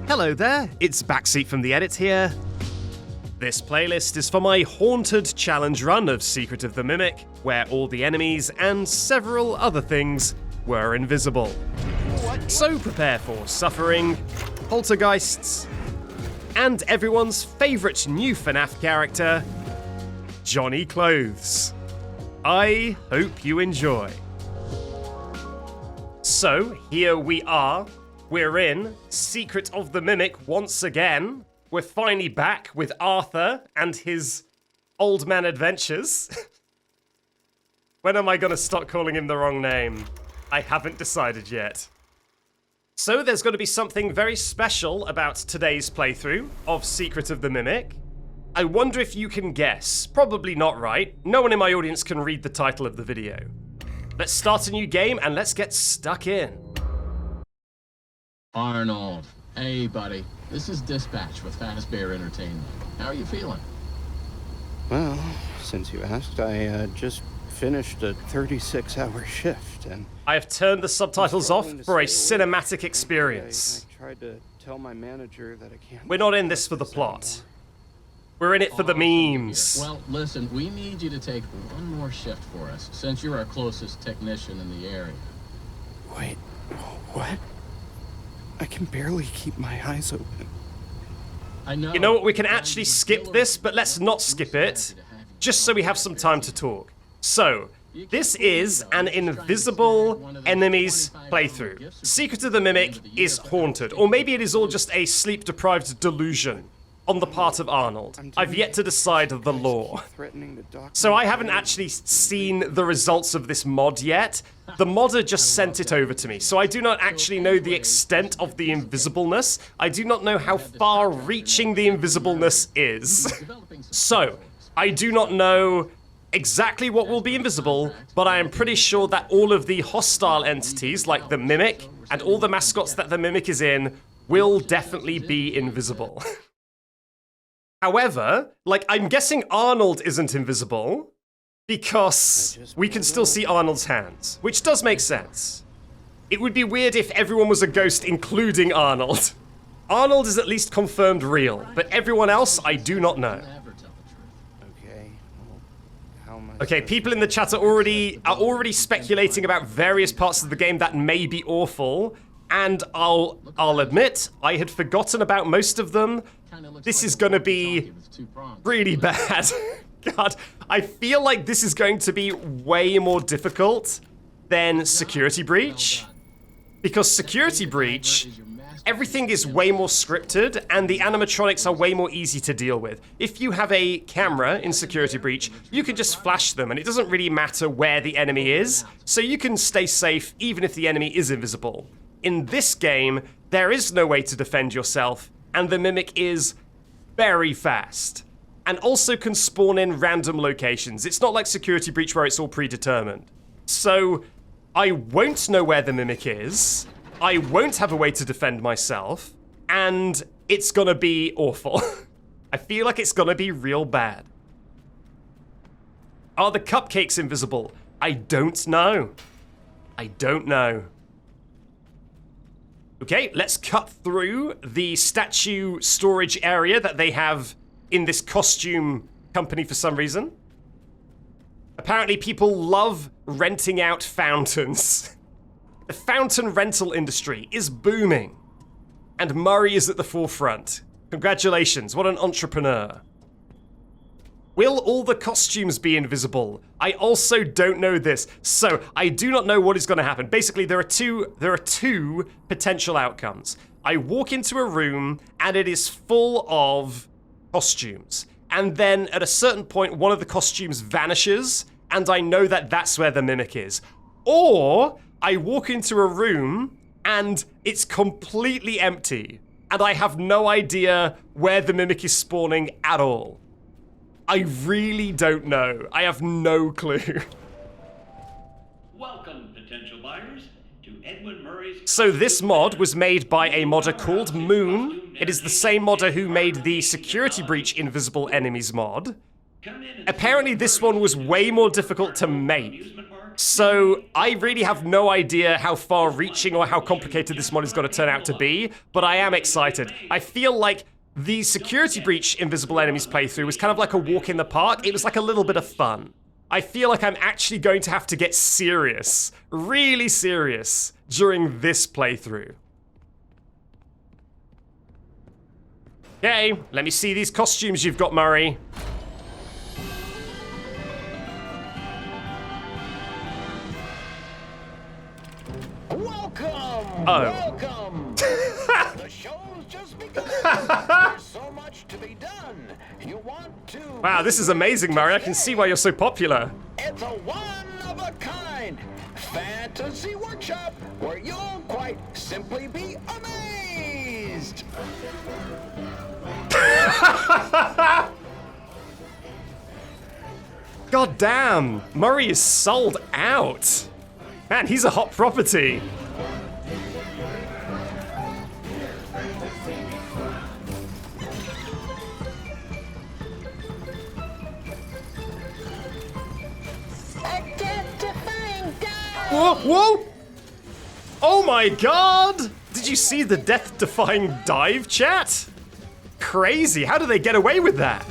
Hello there, it's Backseat from the Edit here. This playlist is for my haunted challenge run of Secret of the Mimic, where all the enemies and several other things were invisible. So prepare for suffering, poltergeists, and everyone's favourite new FNAF character, Johnny Clothes. I hope you enjoy. So, here we are. We're in Secret of the Mimic once again. We're finally back with Arthur and his old man adventures. When am I going to stop calling him the wrong name? I haven't decided yet. So there's going to be something very special about today's playthrough of Secret of the Mimic. I wonder if you can guess. Probably not right. No one in my audience can read the title of the video. Let's start a new game and let's get stuck in. Arnold, hey buddy, this is Dispatch with Fazbear Entertainment. How are you feeling? Well, since you asked, I just finished a 36-hour shift, and I have turned the subtitles off for a cinematic experience. I tried to tell my manager that I can't. We're not in this for the plot. We're in it for the memes. Well, listen, we need you to take one more shift for us, since you're our closest technician in the area. Wait, what? I can barely keep my eyes open. I know. You know what, we can actually skip this, but let's not skip it, just so we have some time to talk. So, this is an invisible enemies playthrough. Secret of the Mimic is haunted, or maybe it is all just a sleep-deprived delusion on the part of Arnold. I've yet to decide the lore. So I haven't actually seen the results of this mod yet. The modder just sent it over to me, so I do not actually know the extent of the invisibleness. I do not know how far-reaching the invisibleness is. So, I do not know exactly what will be invisible, but I am pretty sure that all of the hostile entities, like the Mimic, and all the mascots that the Mimic is in, will definitely be invisible. However, like, I'm guessing Arnold isn't invisible, because we can still see Arnold's hands, which does make sense. It would be weird if everyone was a ghost, including Arnold. Arnold is at least confirmed real, but everyone else, I do not know. Okay, people in the chat are already speculating about various parts of the game that may be awful, and I'll admit, I had forgotten about most of them. This is gonna be really bad. God, I feel like this is going to be way more difficult than Security Breach. Because Security Breach, everything is way more scripted, and the animatronics are way more easy to deal with. If you have a camera in Security Breach, you can just flash them, and it doesn't really matter where the enemy is, so you can stay safe even if the enemy is invisible. In this game, there is no way to defend yourself, and the Mimic is very fast, and also can spawn in random locations. It's not like Security Breach where it's all predetermined. So, I won't know where the Mimic is, I won't have a way to defend myself, and it's gonna be awful. I feel like it's gonna be real bad. Are the cupcakes invisible? I don't know. I don't know. Okay, let's cut through the statue storage area that they have in this costume company for some reason. Apparently people love renting out fountains. The fountain rental industry is booming. And Murray is at the forefront. Congratulations, what an entrepreneur. Will all the costumes be invisible? I also don't know this, so I do not know what is going to happen. Basically, there are two potential outcomes. I walk into a room and it is full of costumes, and then at a certain point, one of the costumes vanishes, and I know that that's where the Mimic is. Or I walk into a room and it's completely empty, and I have no idea where the Mimic is spawning at all. I really don't know. I have no clue. Welcome, potential buyers, to Edwin Murray's... So this mod was made by a modder called Moon. It is the same modder who made the Security Breach Invisible Enemies mod. Apparently this one was way more difficult to make. So I really have no idea how far-reaching or how complicated this mod is going to turn out to be, but I am excited. I feel like the security breach invisible enemies playthrough was kind of like a walk in the park. It was like a little bit of fun. I feel like I'm actually going to have to get serious, really serious, during this playthrough. Okay, let me see these costumes you've got, Murray. Welcome! Oh. Welcome! The show's just begun. There's so much to be done. You want to... Wow, this is amazing, Murray. I can see why you're so popular. It's a one-of-a-kind fantasy workshop where you'll quite simply be amazed. God damn, Murray is sold out. Man, he's a hot property. Whoa, whoa! Oh my god! Did you see the death-defying dive, chat? Crazy, how do they get away with that?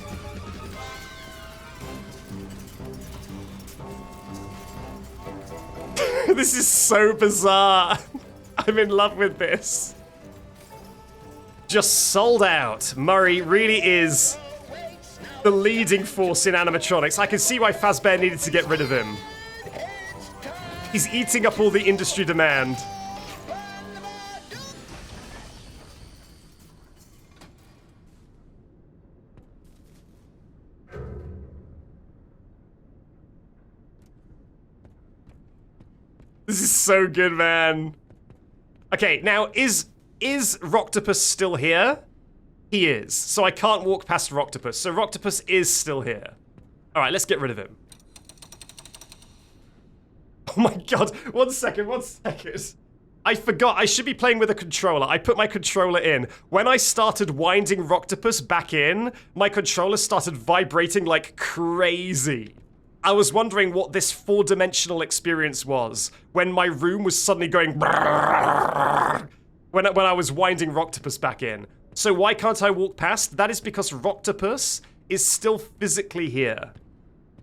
This is so bizarre. I'm in love with this. Just sold out. Murray really is the leading force in animatronics. I can see why Fazbear needed to get rid of him. He's eating up all the industry demand. This is so good, man. Okay, now is Roctopus still here? He is. So I can't walk past Roctopus. So Roctopus is still here. All right, let's get rid of him. Oh my god, 1 second, 1 second. I forgot, I should be playing with a controller. I put my controller in. When I started winding Roctopus back in, my controller started vibrating like crazy. I was wondering what this 4-dimensional experience was when my room was suddenly going when I was winding Roctopus back in. So why can't I walk past? That is because Roctopus is still physically here.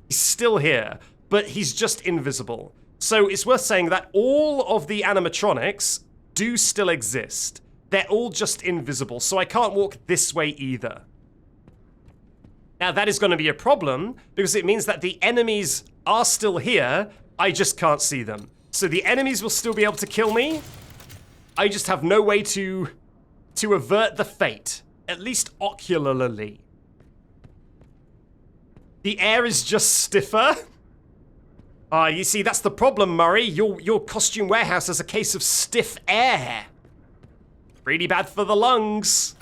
He's still here, but he's just invisible. So it's worth saying that all of the animatronics do still exist. They're all just invisible, so I can't walk this way either. Now that is going to be a problem, because it means that the enemies are still here, I just can't see them. So the enemies will still be able to kill me, I just have no way to avert the fate, at least ocularly. The air is just stiffer. You see, that's the problem, Murray. Your costume warehouse has a case of stiff air. Really bad for the lungs.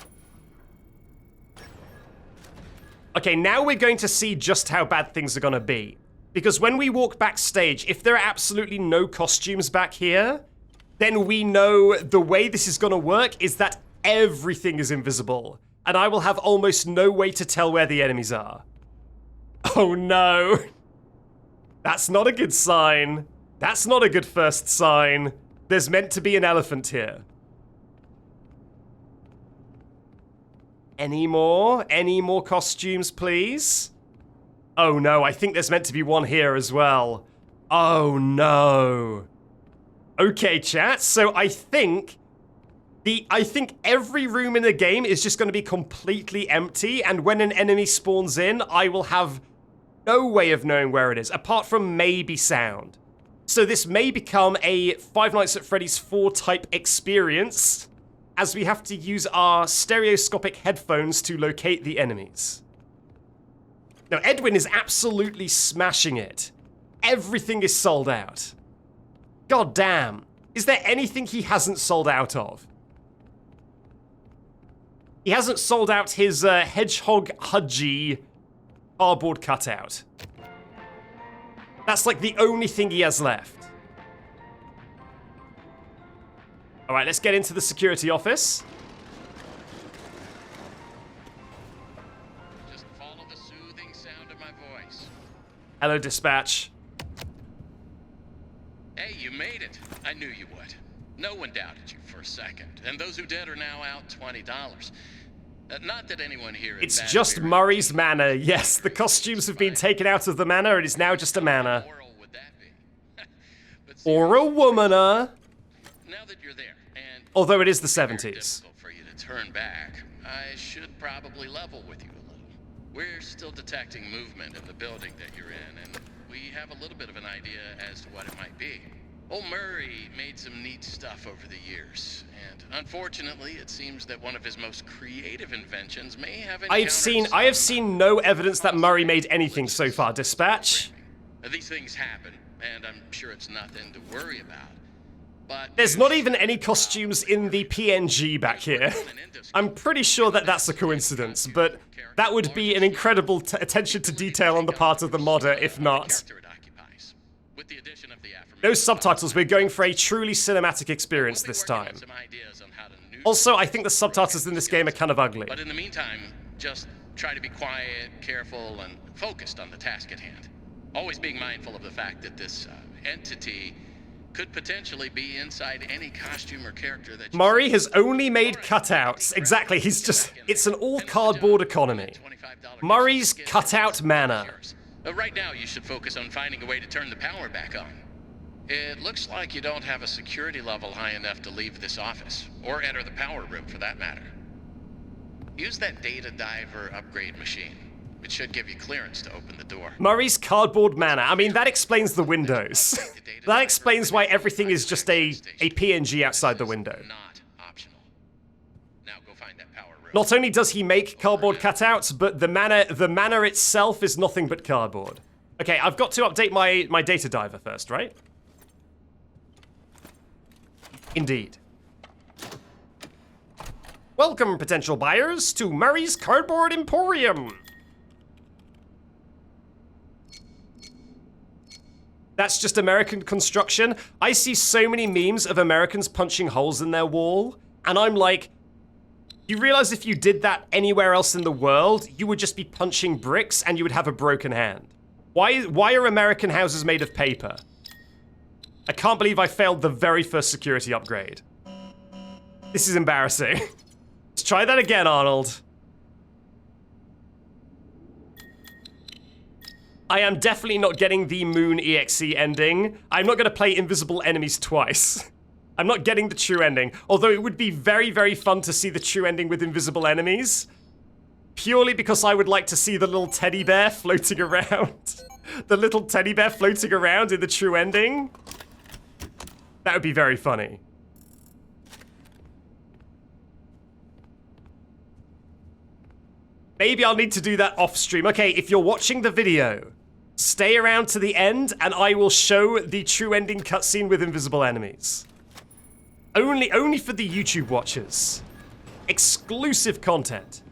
Okay, now we're going to see just how bad things are gonna be. Because when we walk backstage, if there are absolutely no costumes back here, then we know the way this is gonna work is that everything is invisible. And I will have almost no way to tell where the enemies are. Oh no. That's not a good sign. That's not a good first sign. There's meant to be an elephant here. Any more? Any more costumes, please? Oh no, I think there's meant to be one here as well. Oh no. Okay, chat, so I think every room in the game is just going to be completely empty, and when an enemy spawns in, I will have no way of knowing where it is, apart from maybe sound. So this may become a Five Nights at Freddy's 4 type experience, as we have to use our stereoscopic headphones to locate the enemies. Now, Edwin is absolutely smashing it. Everything is sold out. God damn. Is there anything he hasn't sold out of? He hasn't sold out his Hedgehog Hudgy cardboard cutout. That's like the only thing he has left. All right, let's get into the security office. Just follow the soothing sound of my voice. Hello, dispatch. you made it. I knew you would. No one doubted you for a second. And those who did are now out $20. Not that anyone here... It's just Murray's manor. Yes, the costumes have been taken out of the manor. It is now just a manor. Would that be? Or a womaner. Now that you're there, and although it is the very 70s. difficult for you to turn back, I should probably level with you a little. We're still detecting movement in the building that you're in, and we have a little bit of an idea as to what it might be. Old Murray made some neat stuff over the years, and unfortunately, it seems that one of his most creative inventions may have I have seen no evidence that Murray made anything so far, Dispatch. These things happen, and I'm sure it's nothing to worry about. But there's not even any costumes in the PNG back here. I'm pretty sure that that's a coincidence, but that would be an incredible attention to detail on the part of the modder, if not. No subtitles, we're going for a truly cinematic experience this time. Also, I think the subtitles in this game are kind of ugly. But in the meantime, just try to be quiet, careful, and focused on the task at hand. Always being mindful of the fact that this entity could potentially be inside any costume or character that you... Murray has only made cutouts. Exactly, it's an all-cardboard economy. Murray's cutout manor. Right now, you should focus on finding a way to turn the power back on. It looks like you don't have a security level high enough to leave this office, or enter the power room for that matter. Use that data diver upgrade machine. It should give you clearance to open the door. Murray's cardboard manor. I mean, that explains the windows. That explains why everything is just a PNG outside the window. Not optional. Now go find that power room. Not only does he make cardboard cutouts, but the manor itself is nothing but cardboard. Okay, I've got to update my data diver first, right? Indeed. Welcome, potential buyers, to Murray's Cardboard Emporium. That's just American construction. I see so many memes of Americans punching holes in their wall, and I'm like, you realize if you did that anywhere else in the world, you would just be punching bricks and you would have a broken hand. Why are American houses made of paper? I can't believe I failed the very first security upgrade. This is embarrassing. Let's try that again, Arnold. I am definitely not getting the Moon EXE ending. I'm not going to play Invisible Enemies twice. I'm not getting the true ending. Although it would be very, very fun to see the true ending with Invisible Enemies. Purely because I would like to see the little teddy bear floating around. The little teddy bear floating around in the true ending. That would be very funny. Maybe I'll need to do that off stream. Okay, if you're watching the video, stay around to the end and I will show the true ending cutscene with Invisible Enemies. Only for the YouTube watchers. Exclusive content.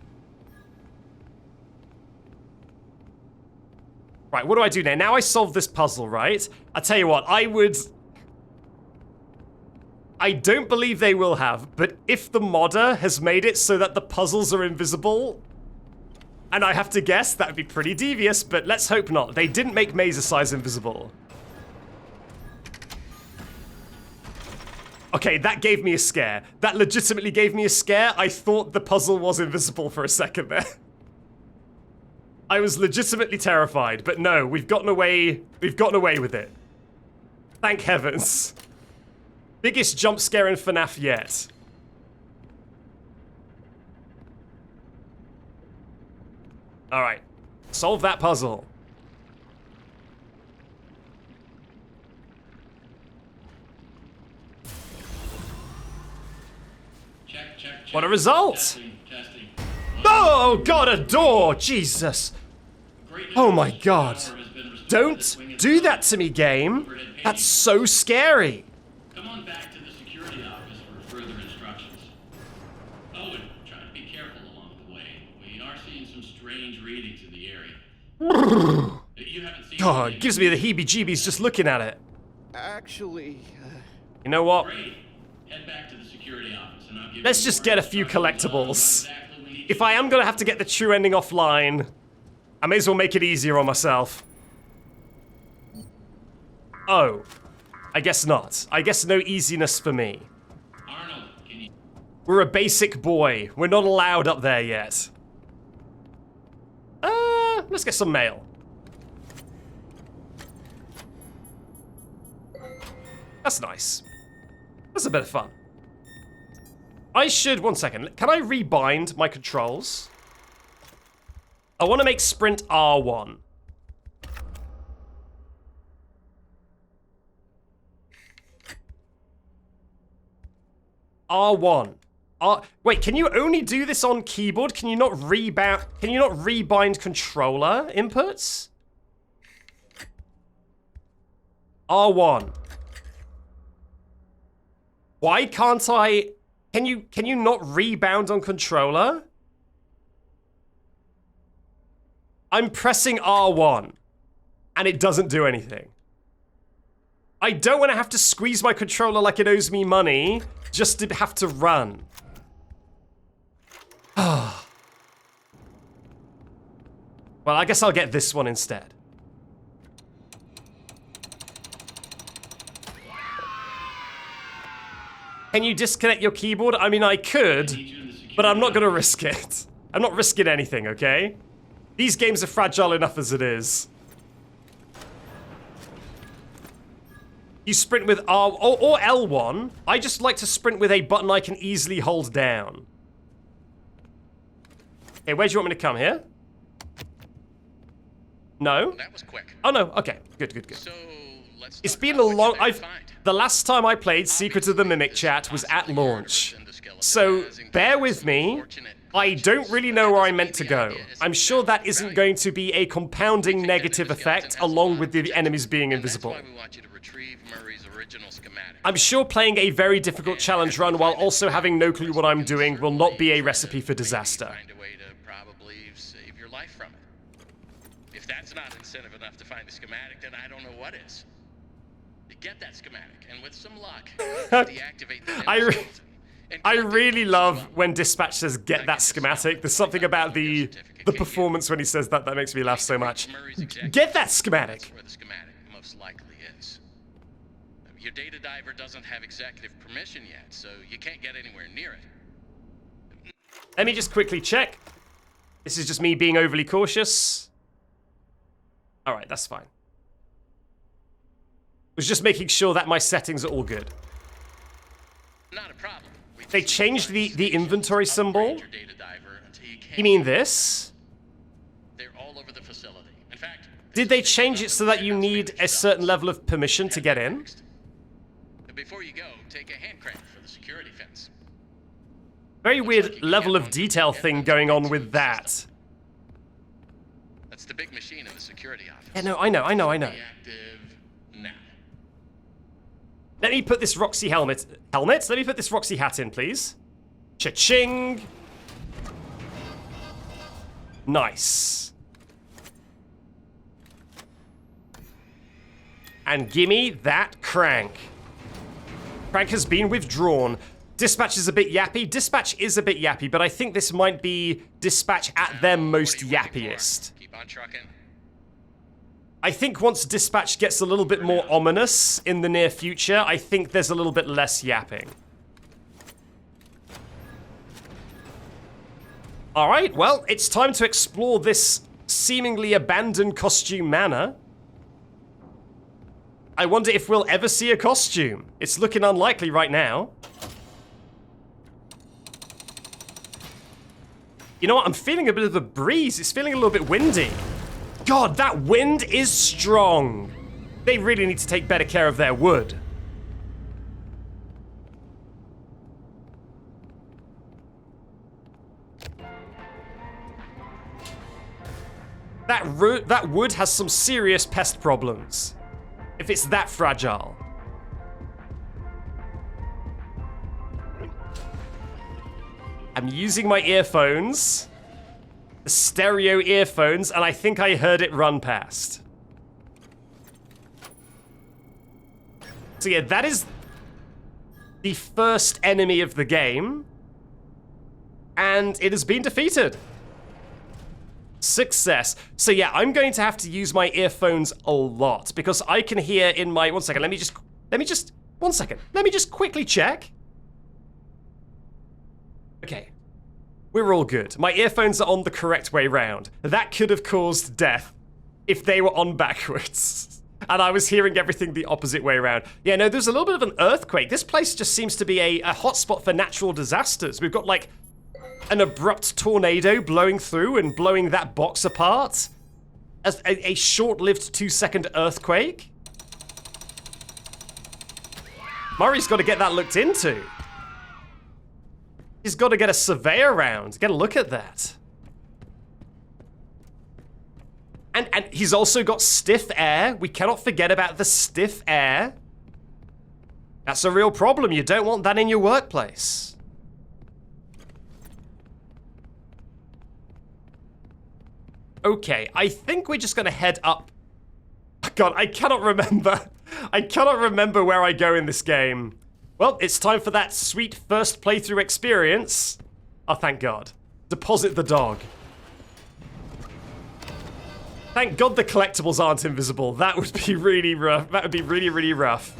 Right, what do I do now? Now I solve this puzzle, right? I tell you what, I don't believe they will have, but if the modder has made it so that the puzzles are invisible, and I have to guess, that would be pretty devious, but let's hope not. They didn't make Mazer Size invisible. Okay, that gave me a scare. That legitimately gave me a scare. I thought the puzzle was invisible for a second there. I was legitimately terrified, but no, we've gotten away with it. Thank heavens. Biggest jump scare in FNAF yet. Alright, solve that puzzle. Check. What a result! Testing. Oh god, a door! Jesus. Oh my god. Don't do that to me, game. That's so scary. Come on back to the security office for further instructions. Oh, and try to be careful along the way. We are seeing some strange readings in the area. You haven't seen God, anything? it gives me the heebie-jeebies just looking at it. Actually, You know what? Great. Head back to the security office and I'll give Let's you just more get a few instructions on collectibles. what exactly we need If to I am gonna have to get the true ending offline, I may as well make it easier on myself. Oh. I guess not. I guess no easiness for me. Arnold, can you... We're a basic boy. We're not allowed up there yet. Let's get some mail. That's nice. That's a bit of fun. I should... One second. Can I rebind my controls? I want to make sprint R1. R1. Wait, can you only do this on keyboard? Can you not rebound? Can you not rebind controller inputs? R1. Why can't I? Can you not rebound on controller? I'm pressing R1 and it doesn't do anything. I don't want to have to squeeze my controller like it owes me money just to have to run. Well, I guess I'll get this one instead. Can you disconnect your keyboard? I mean, I could, but I'm not gonna risk it. I'm not risking anything, okay? These games are fragile enough as it is. You sprint with R or L1. I just like to sprint with a button I can easily hold down. Okay, where do you want me to come here? No? That was quick. Oh no, okay. Good. So, let's It's talk been about a what long... you might find. The last time I played Secret of the Mimic Chat was at launch. So, bear with me. I don't really know where I'm meant to go. I'm sure that isn't going to be a compounding negative effect along with the enemies being invisible. I'm sure playing a very difficult challenge run while also having no clue what I'm doing will not be a recipe for disaster. Find a way to probably save your life from it. If that's not incentive enough to find the schematic, then I don't know what is. You get that schematic, and with some luck, deactivate the I really love when Dispatch says, get that schematic. There's something about the performance when he says that that makes me laugh so much. Get that schematic! That's where the schematic most likely is. Your data diver doesn't have executive permission yet, so you can't get anywhere near it. Let me just quickly check. This is just me being overly cautious. Alright, that's fine. Was just making sure that my settings are all good. Not a problem. They changed the inventory symbol. You mean this? They're all over the facility. In fact, Did they change it so that you need a certain level of permission to get in? before you go, take a hand crank for the security fence. Very weird level of detail thing going on with that. That's the big machine in the security office. Yeah, no, I know. Reactive now. Let me put this Roxy helmet. Let me put this Roxy hat in, please. Cha-ching! Nice. And gimme that crank. Crank has been withdrawn. Dispatch is a bit yappy. Dispatch is a bit yappy, but I think this might be Dispatch at their most yappiest. Keep on trucking. I think once Dispatch gets a little bit more ominous in the near future, I think there's a little bit less yapping. Alright, well, it's time to explore this seemingly abandoned costume manor. I wonder if we'll ever see a costume. It's looking unlikely right now. You know what? I'm feeling a bit of a breeze. It's feeling a little bit windy. God, that wind is strong. They really need to take better care of their wood. That wood has some serious pest problems. If it's that fragile. I'm using my earphones. The stereo earphones, and I think I heard it run past. So yeah, that is the first enemy of the game. And it has been defeated. Success. So yeah, I'm going to have to use my earphones a lot because I can hear in my... One second, let me Let me just... 1 second. Let me just quickly check. Okay. We're all good. My earphones are on the correct way round. That could have caused death if they were on backwards. And I was hearing everything the opposite way around. Yeah, no, there's a little bit of an earthquake. This place just seems to be a hotspot for natural disasters. We've got, like, an abrupt tornado blowing through and blowing that box apart. A short-lived 2-second earthquake. Murray's got to get that looked into. He's got to get a surveyor around. Get a look at that. And he's also got stiff air. We cannot forget about the stiff air. That's a real problem. You don't want that in your workplace. Okay, I think we're just gonna head up. God, I cannot remember. I cannot remember where I go in this game. Well, it's time for that sweet first playthrough experience. Oh, thank God. Deposit the dog. Thank God the collectibles aren't invisible. That would be really rough. That would be really, really rough.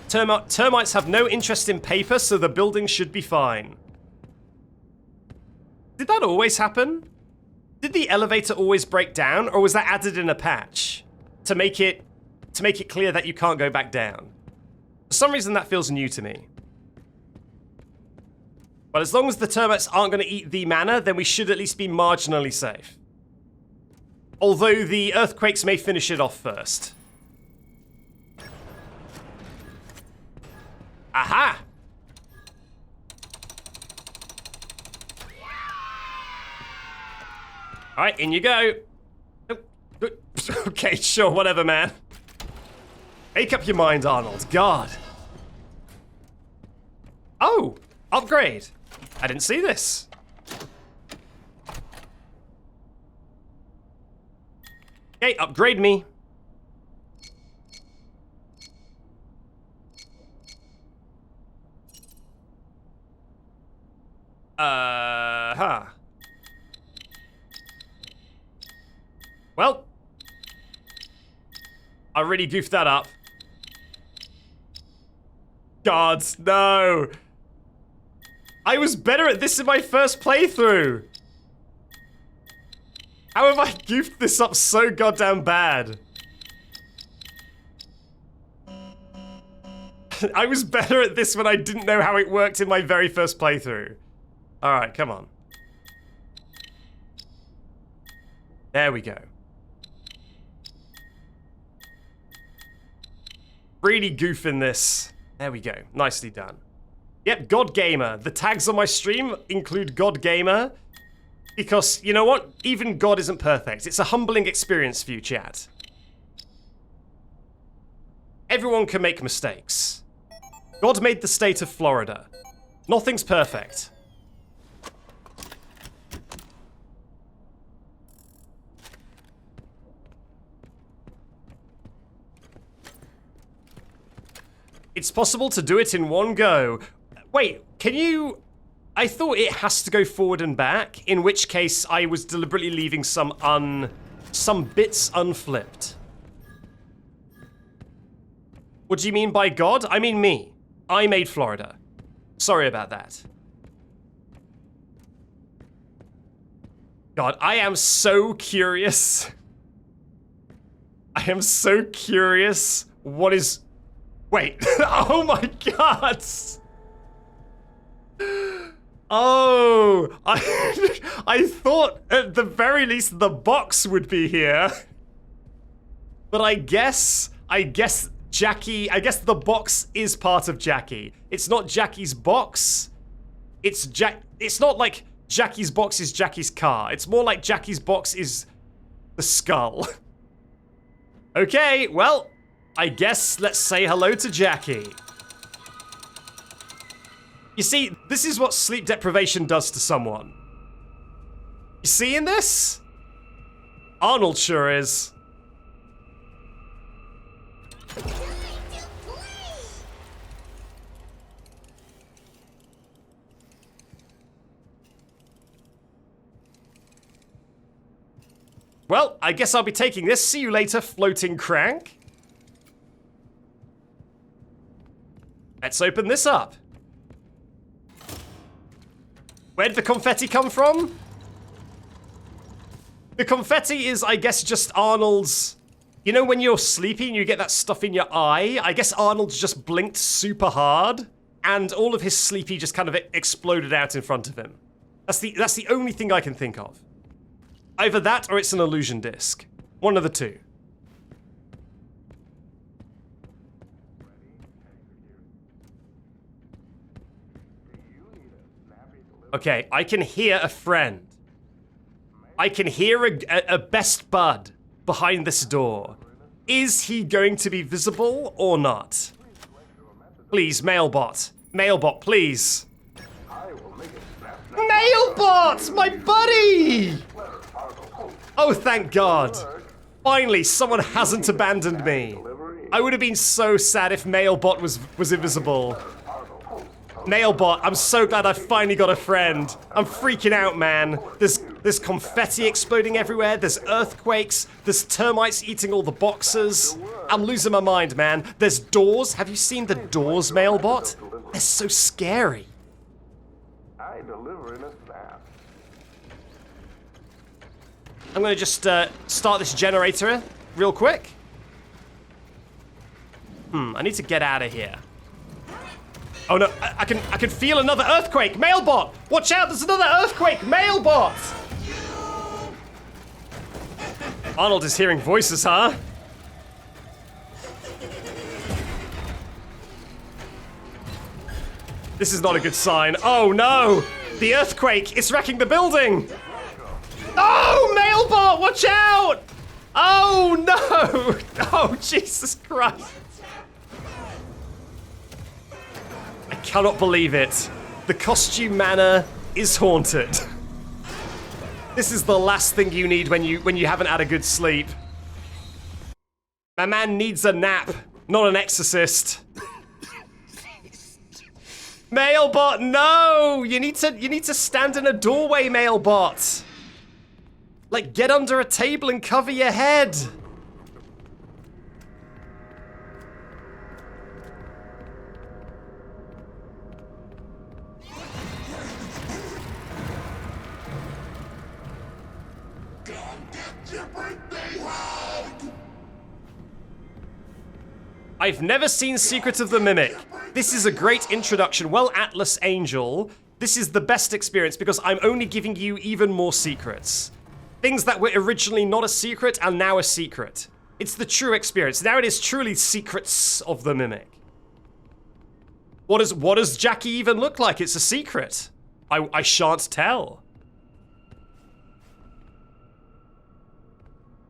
Termites have no interest in paper, so the building should be fine. Did that always happen? Did the elevator always break down, or was that added in a patch to make it clear that you can't go back down? For some reason, that feels new to me. But as long as the termites aren't going to eat the mana, then we should at least be marginally safe. Although the earthquakes may finish it off first. Aha! Alright, in you go. Okay, sure, whatever, man. Make up your mind, Arnold. God. Oh! Upgrade. I didn't see this. Okay, upgrade me. Well, I really goofed that up. God, no. I was better at this in my first playthrough. How have I goofed this up so goddamn bad? I was better at this when I didn't know how it worked in my very first playthrough. Alright, come on. There we go. Really goofing this. There we go. Nicely done. Yep, God Gamer. The tags on my stream include God Gamer. Because, you know what? Even God isn't perfect. It's a humbling experience for you, chat. Everyone can make mistakes. God made the state of Florida. Nothing's perfect. It's possible to do it in one go. Wait, can you... I thought it has to go forward and back, in which case I was deliberately leaving some bits unflipped. What do you mean by God? I mean me. I made Florida. Sorry about that. God, I am so curious. I am so curious what is... Wait. Oh my God. Oh, I thought at the very least the box would be here. But I guess Jackie, I guess the box is part of Jackie. It's not Jackie's box. It's not like Jackie's box is Jackie's car. It's more like Jackie's box is the skull. Okay, well, I guess let's say hello to Jackie. You see, this is what sleep deprivation does to someone. You seeing this? Arnold sure is. Well, I guess I'll be taking this. See you later, floating crank. Let's open this up. Where did the confetti come from? The confetti is, I guess, just Arnold's... You know when you're sleepy and you get that stuff in your eye? I guess Arnold's just blinked super hard, and all of his sleepy just kind of exploded out in front of him. That's the only thing I can think of. Either that or it's an illusion disc. One of the two. Okay, I can hear a friend. I can hear a best bud behind this door. Is he going to be visible or not? Please, Mailbot. Mailbot, please. Mailbot! My buddy! Oh, thank God. Finally, someone hasn't abandoned me. I would have been so sad if Mailbot was invisible. Mailbot, I'm so glad I finally got a friend. I'm freaking out, man. There's confetti exploding everywhere. There's earthquakes. There's termites eating all the boxes. I'm losing my mind, man. There's doors. Have you seen the doors, Mailbot? They're so scary. I deliver in a snap. I'm gonna just start this generator real quick. I need to get out of here. Oh no, I can feel another earthquake! Mailbot! Watch out, there's another earthquake! Mailbot! Arnold is hearing voices, huh? This is not a good sign. Oh no! The earthquake! It's wrecking the building! Oh, Mailbot! Watch out! Oh no! Oh, Jesus Christ! I cannot believe it. The costume manor is haunted. This is the last thing you need when you haven't had a good sleep. My man needs a nap, not an exorcist. Mailbot, no! You need to stand in a doorway, Mailbot. Like, get under a table and cover your head. I've never seen Secret of the Mimic. This is a great introduction. Well, Atlas Angel, this is the best experience because I'm only giving you even more secrets. Things that were originally not a secret are now a secret. It's the true experience. Now it is truly Secrets of the Mimic. What does Jackie even look like? It's a secret. I shan't tell.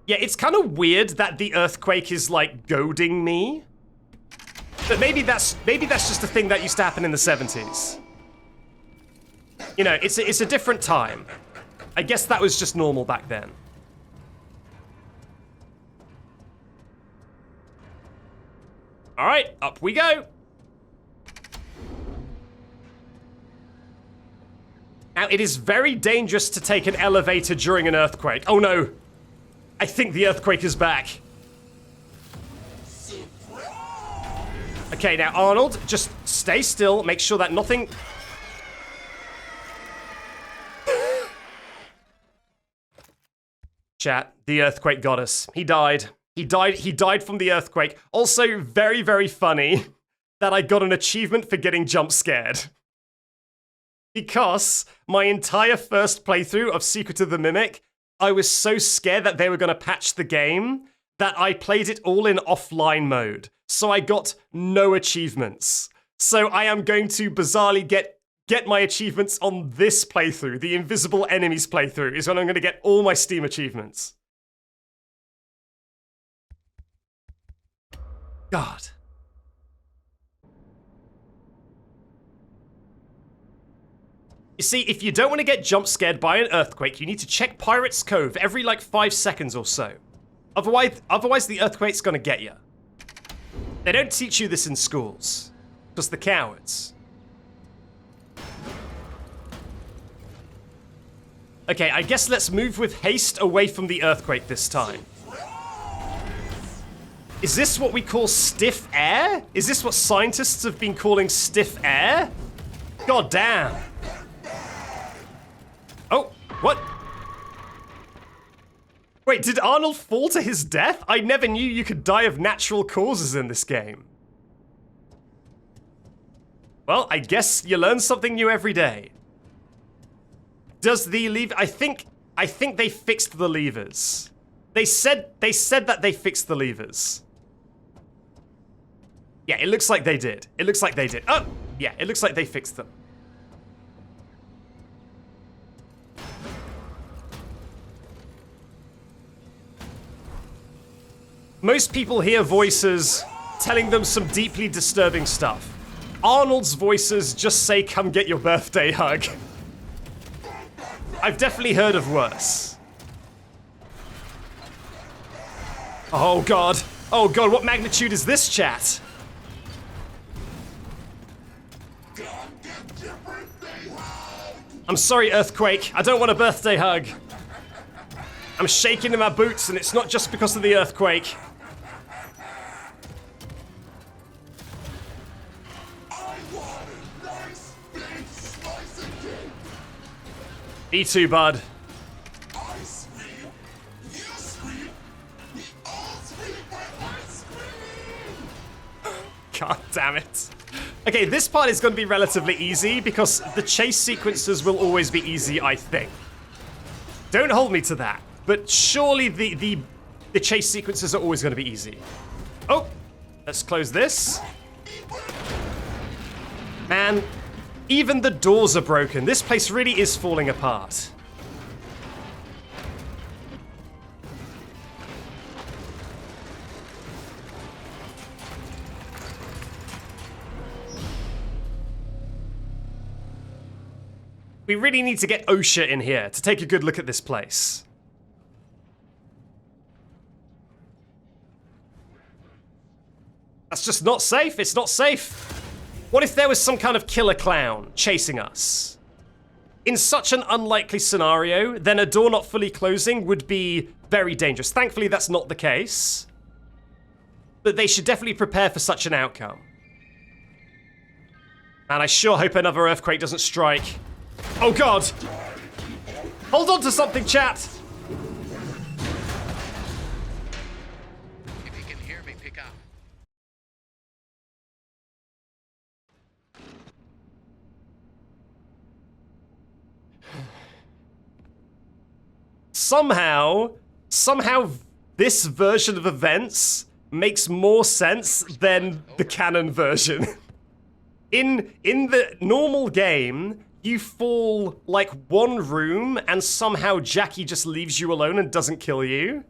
Yeah, it's kind of weird that the earthquake is like goading me. But maybe that's just a thing that used to happen in the 70s. You know, it's a different time. I guess that was just normal back then. All right, up we go. Now, it is very dangerous to take an elevator during an earthquake. Oh no, I think the earthquake is back. Okay, now Arnold, just stay still, make sure that nothing... Chat, the earthquake got us. He died. He died from the earthquake. Also, very, very funny that I got an achievement for getting jump scared. Because my entire first playthrough of Secret of the Mimic, I was so scared that they were going to patch the game that I played it all in offline mode. So I got no achievements. So I am going to bizarrely get my achievements on this playthrough. The Invisible Enemies playthrough is when I'm going to get all my Steam achievements. God. You see, if you don't want to get jump scared by an earthquake, you need to check Pirate's Cove every like 5 seconds or so. Otherwise the earthquake's gonna get you. They don't teach you this in schools. Because they're cowards. Okay, I guess let's move with haste away from the earthquake this time. Is this what we call stiff air? Is this what scientists have been calling stiff air? God damn. Oh, what? Wait, did Arnold fall to his death? I never knew you could die of natural causes in this game. Well, I guess you learn something new every day. Does the lever... I think they fixed the levers. They said that they fixed the levers. Yeah, it looks like they did. It looks like they did. Oh! Yeah, it looks like they fixed them. Most people hear voices telling them some deeply disturbing stuff. Arnold's voices just say, "Come get your birthday hug." I've definitely heard of worse. Oh god. Oh god, what magnitude is this, chat? I'm sorry, Earthquake. I don't want a birthday hug. I'm shaking in my boots, and it's not just because of the earthquake. Me too, bud. God damn it. Okay, this part is going to be relatively easy because the chase sequences will always be easy, I think. Don't hold me to that, but surely the chase sequences are always going to be easy. Oh, let's close this. Man, even the doors are broken. This place really is falling apart. We really need to get OSHA in here to take a good look at this place. That's just not safe. It's not safe. What if there was some kind of killer clown chasing us? In such an unlikely scenario, then a door not fully closing would be very dangerous. Thankfully, that's not the case. But they should definitely prepare for such an outcome. And I sure hope another earthquake doesn't strike. Oh god! Hold on to something, chat! If you can hear me, pick up. Somehow this version of events makes more sense than the canon version. In the normal game, you fall like one room and somehow Jackie just leaves you alone and doesn't kill you.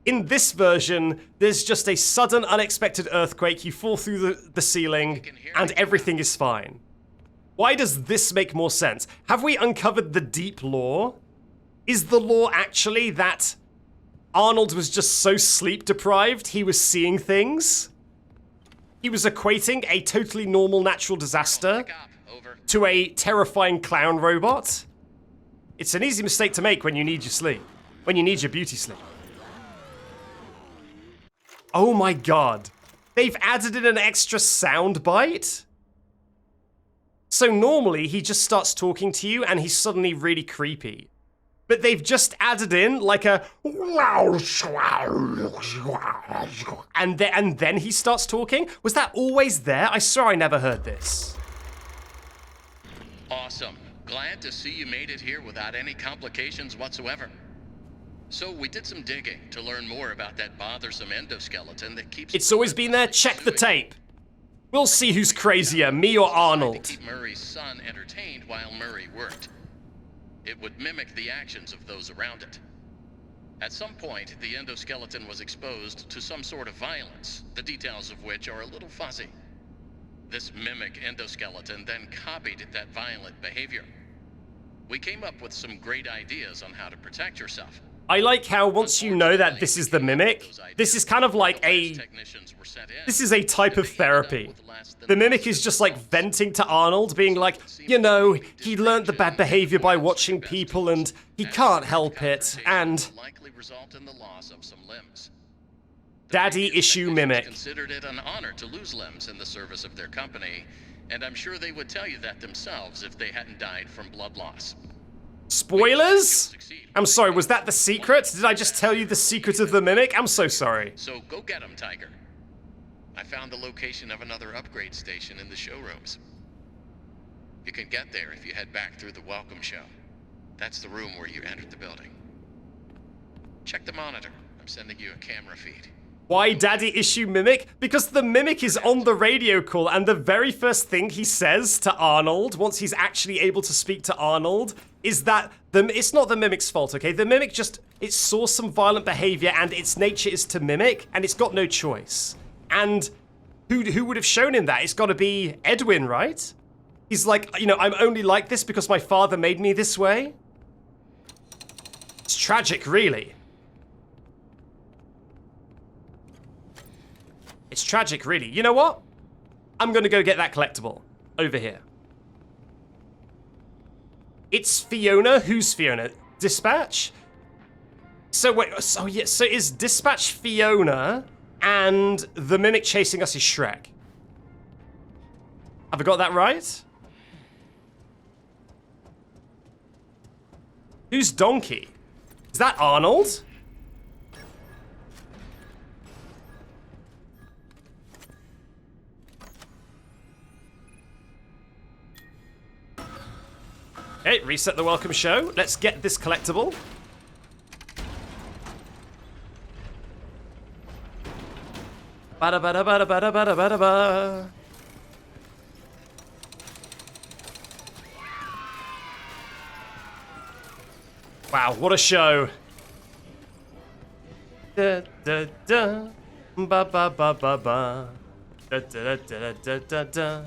In this version, there's just a sudden unexpected earthquake, you fall through the ceiling, and everything is fine. Why does this make more sense? Have we uncovered the deep lore? Is the lore actually that Arnold was just so sleep deprived he was seeing things? He was equating a totally normal natural disaster to a terrifying clown robot? It's an easy mistake to make when you need your sleep. When you need your beauty sleep. Oh my god. They've added in an extra sound bite? So normally he just starts talking to you and he's suddenly really creepy. But they've just added in like a and then he starts talking? Was that always there? I swear I never heard this. Awesome. Glad to see you made it here without any complications whatsoever. So we did some digging to learn more about that bothersome endoskeleton that keeps... It's always been there. Check the tape. We'll see who's crazier, me or Arnold. To keep Murray's son entertained while Murray worked. It would mimic the actions of those around it. At some point, the endoskeleton was exposed to some sort of violence, the details of which are a little fuzzy. This mimic endoskeleton then copied that violent behavior. We came up with some great ideas on how to protect yourself. I like how once you know that this is the Mimic, this is kind of like this is a type of therapy. The Mimic is just like venting to Arnold, being like, you know, he learned the bad behavior by watching people and he can't help it, and daddy issue Mimic. Considered it an honor to lose limbs in the service of their company, and I'm sure they would tell you that themselves if they hadn't died from blood loss. Spoilers? I'm sorry, was that the secret? Did I just tell you the secret of the Mimic? I'm so sorry. So go get him, Tiger. I found the location of another upgrade station in the showrooms. You can get there if you head back through the welcome show. That's the room where you entered the building. Check the monitor. I'm sending you a camera feed. Why daddy issue Mimic? Because the Mimic is on the radio call, and the very first thing he says to Arnold, once he's actually able to speak to Arnold, is that it's not the Mimic's fault, okay? The Mimic just, it saw some violent behavior, and its nature is to mimic, and it's got no choice. And who would have shown him that? It's got to be Edwin, right? He's like, you know, I'm only like this because my father made me this way. It's tragic, really. It's tragic, really. You know what? I'm gonna go get that collectible. Over here. It's Fiona. Who's Fiona? Dispatch? So wait, so yeah, so is Dispatch Fiona and the Mimic chasing us is Shrek? Have I got that right? Who's Donkey? Is that Arnold? Okay, reset the welcome show. Let's get this collectible. Bada bada bada bada bada bada ba. Wow, what a show. Da da da. Ba ba ba ba ba. Da da da da da da.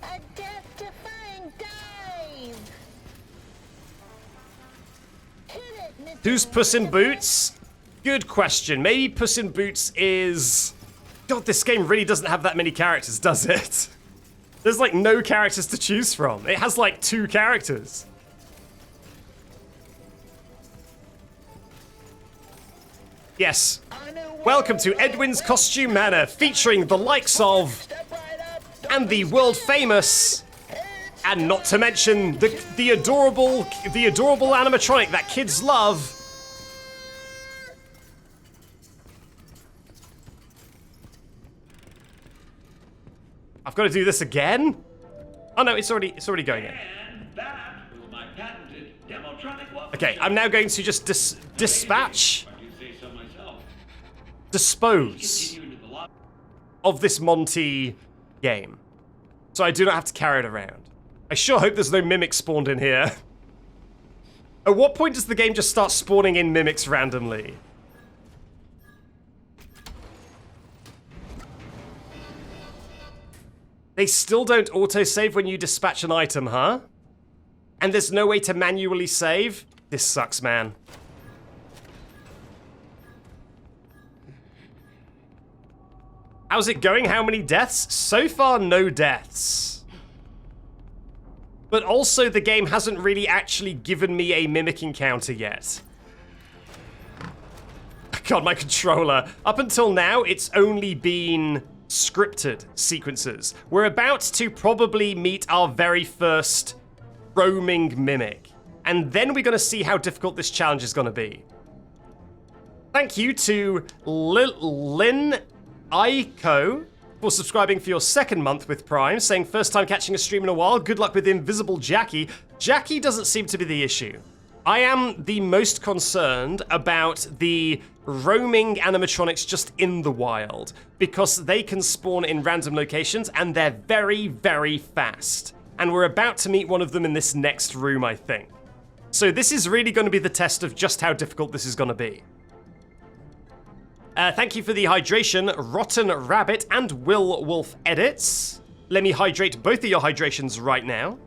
A death-defying dive! Hit it, Mr. Who's Puss in Boots? Good question. Maybe Puss in Boots is... God, this game really doesn't have that many characters, does it? There's like no characters to choose from. It has like 2 characters. Yes. Welcome to Edwin's Costume Manor, featuring the likes of... and the world famous... and not to mention the adorable animatronic that kids love. I've got to do this again? Oh no, it's already going in. And that was my patented demotronic welcome. Okay, I'm now going to just dispatch, If I do say so myself. dispose Continue into the lobby. of this Monty game. So I do not have to carry it around. I sure hope there's no mimics spawned in here. At what point does the game just start spawning in mimics randomly? They still don't autosave when you dispatch an item, huh? And there's no way to manually save? This sucks, man. How's it going? How many deaths? So far, no deaths. But also, the game hasn't really actually given me a mimic encounter yet. God, my controller. Up until now, it's only been scripted sequences. We're about to probably meet our very first roaming mimic. And then we're going to see how difficult this challenge is going to be. Thank you to Lynn Aiko for subscribing for your 2nd month with Prime, saying first time catching a stream in a while, good luck with Invisible Jackie. Jackie doesn't seem to be the issue. I am the most concerned about the roaming animatronics just in the wild, because they can spawn in random locations and they're very, very fast. And we're about to meet one of them in this next room, I think. So this is really going to be the test of just how difficult this is going to be. Thank you for the hydration, Rotten Rabbit and Will Wolf Edits. Let me hydrate both of your hydrations right now.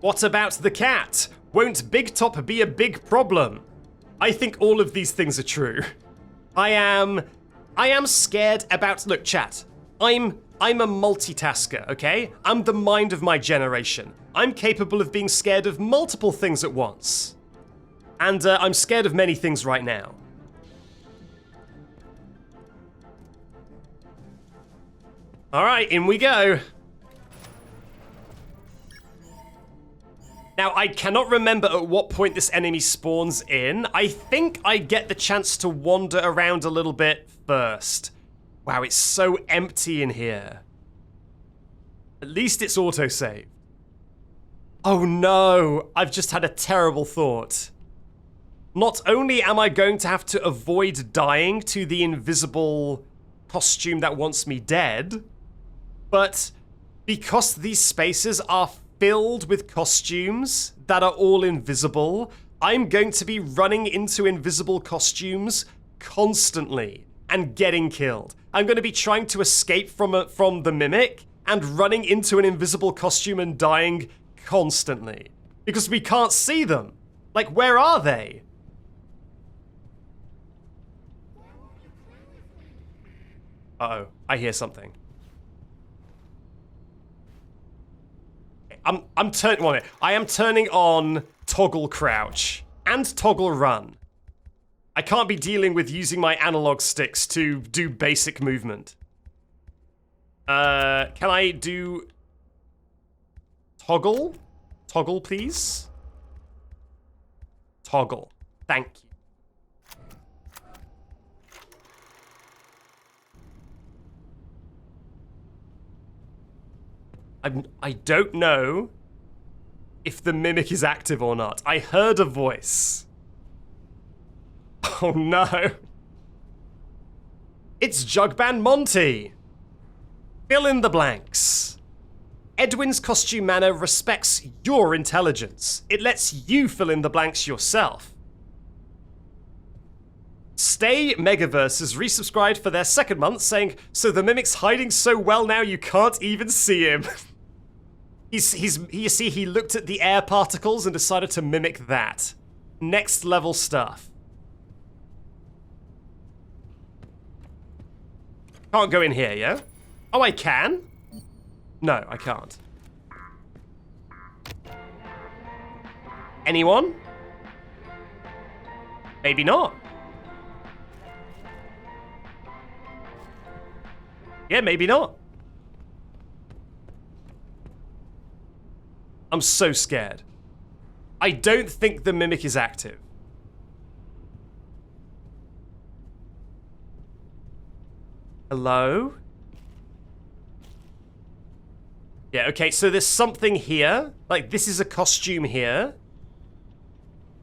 What about the cat? Won't Big Top be a big problem? I think all of these things are true. I am scared about... Look, chat. I'm a multitasker, okay? I'm the mind of my generation. I'm capable of being scared of multiple things at once. And I'm scared of many things right now. Alright, in we go. Now, I cannot remember at what point this enemy spawns in. I think I get the chance to wander around a little bit first. Wow, it's so empty in here. At least it's autosave. Oh no, I've just had a terrible thought. Not only am I going to have to avoid dying to the invisible costume that wants me dead, but because these spaces are filled with costumes that are all invisible, I'm going to be running into invisible costumes constantly and getting killed. I'm going to be trying to escape from the mimic and running into an invisible costume and dying constantly because we can't see them. Like, where are they? Uh-oh, I hear something. I am turning on toggle crouch and toggle run. I can't be dealing with using my analog sticks to do basic movement. Can I do toggle? Toggle, please. Toggle. Thank you. I don't know if the mimic is active or not. I heard a voice. Oh no. It's Jugband Monty. Fill in the blanks. Edwin's costume manner respects your intelligence. It lets you fill in the blanks yourself. Stay Megaverse has resubscribed for their second month, saying, so the mimic's hiding so well now you can't even see him. You see, he looked at the air particles and decided to mimic that. Next level stuff. Can't go in here, yeah? Oh, I can? No, I can't. Anyone? Maybe not. Yeah, maybe not. I'm so scared. I don't think the mimic is active. Hello? Yeah, okay, so there's something here. Like, this is a costume here.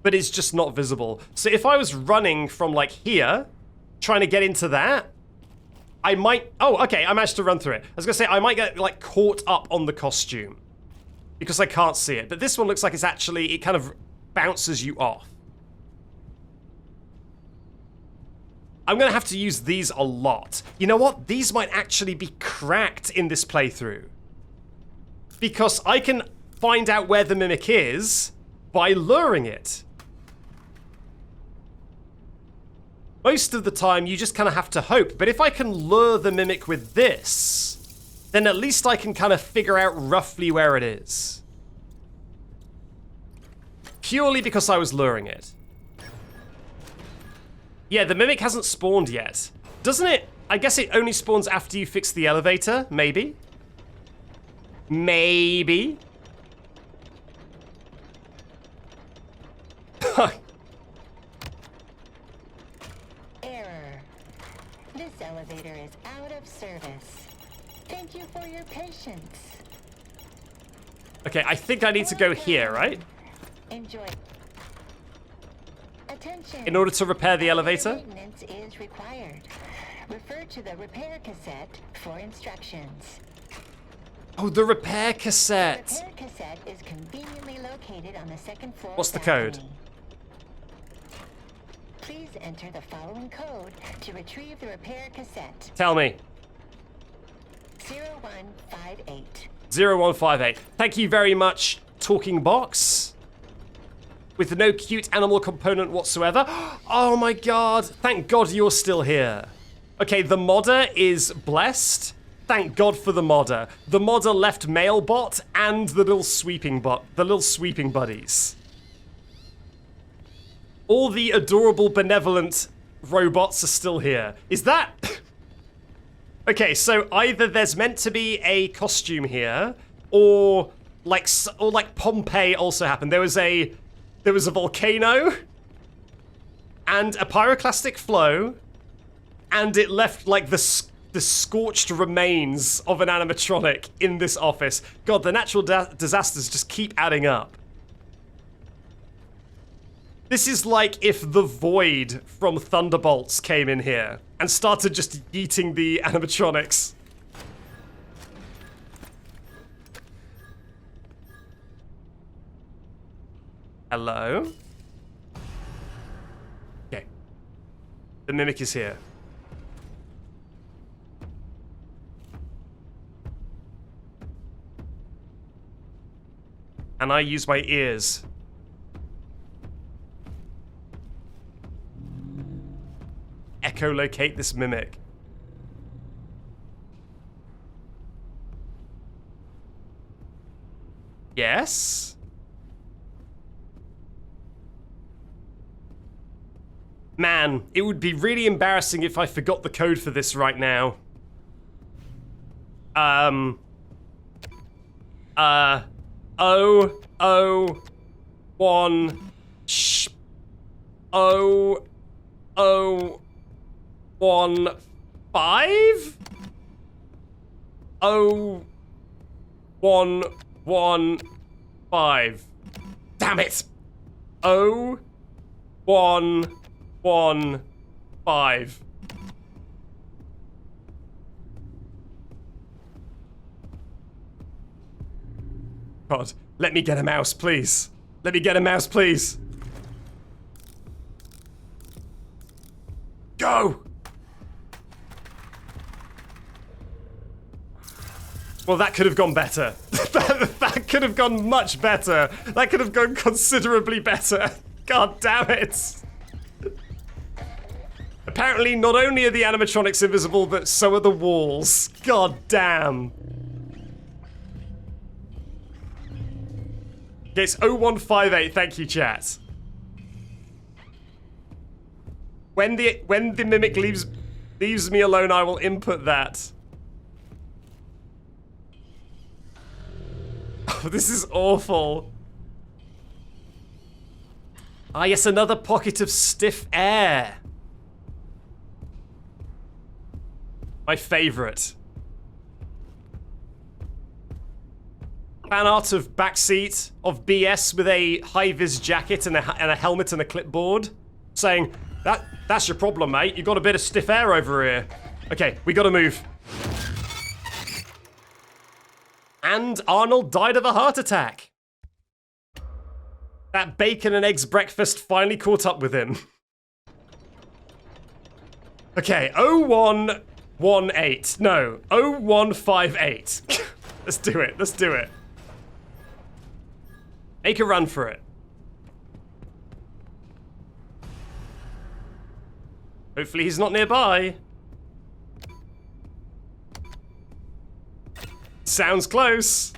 But it's just not visible. So if I was running from, like, here, trying to get into that, I might... Oh, okay, I managed to run through it. I was gonna say, I might get, like, caught up on the costume. Because I can't see it. But this one looks like it's actually... It kind of bounces you off. I'm gonna have to use these a lot. You know what? These might actually be cracked in this playthrough. Because I can find out where the mimic is by luring it. Most of the time, you just kind of have to hope. But if I can lure the mimic with this, then at least I can kind of figure out roughly where it is. Purely because I was luring it. Yeah, the mimic hasn't spawned yet. Doesn't it? I guess it only spawns after you fix the elevator, maybe? Maybe? Error. This elevator is out of service. Thank you for your patience. Okay, I think I need to go here, right? Enjoy. Attention. In order to repair the elevator? Maintenance is required. Refer to the repair cassette for instructions. Oh, the repair The cassette. repair cassette is conveniently located on the second floor. What's the code? balcony. Please enter the following code to retrieve the repair cassette. Tell me. 0158. 0158. Thank you very much, talking box with no cute animal component whatsoever. Oh my god, thank god you're still here. Okay, the modder is blessed. Thank god for the modder. The modder left Mailbot and the little sweeping buddies. All the adorable, benevolent robots are still here. Is that... Okay, so either there's meant to be a costume here, or like Pompeii also happened. There was a volcano, and a pyroclastic flow, and it left like the scorched remains of an animatronic in this office. God, the natural disasters just keep adding up. This is like if the Void from Thunderbolts came in here and started just eating the animatronics. Hello? Okay. The Mimic is here. And I use my ears. Echolocate this Mimic. Yes? Man, it would be really embarrassing if I forgot the code for this right now. One 5? 0115. Damn it! 0115. God, let me get a mouse, please. Let me get a mouse, please. Go! Well, that could have gone better. that could have gone much better. That could have gone considerably better. God damn it. Apparently, not only are the animatronics invisible, but so are the walls. God damn. Okay, it's 0158, thank you, chat. When the Mimic leaves me alone, I will input that. Oh, this is awful. Ah, yes, another pocket of stiff air. My favorite. Fan art of Backseat of BS with a high-vis jacket and a helmet and a clipboard, saying, that's your problem, mate. You got a bit of stiff air over here. Okay, we gotta move. And Arnold died of a heart attack. That bacon and eggs breakfast finally caught up with him. Okay, 0118. No, 0158. Let's do it, let's do it. Make a run for it. Hopefully he's not nearby. Sounds close.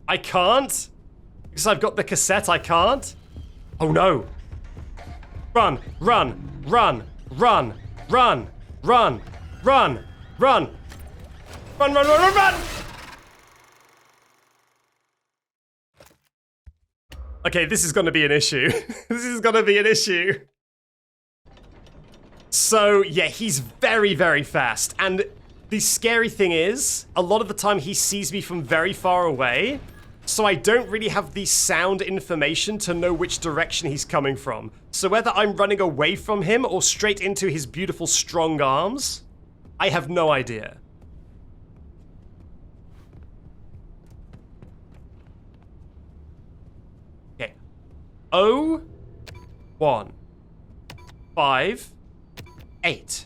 I can't? Because I've got the cassette, I can't? Oh no. Run, run, run, run, run, run, run, run. Run, run, run, run, run! Okay, this is gonna be an issue. This is gonna be an issue. So, yeah, he's very, very fast. And the scary thing is, a lot of the time he sees me from very far away, so I don't really have the sound information to know which direction he's coming from. So whether I'm running away from him or straight into his beautiful strong arms, I have no idea. Okay. 0158.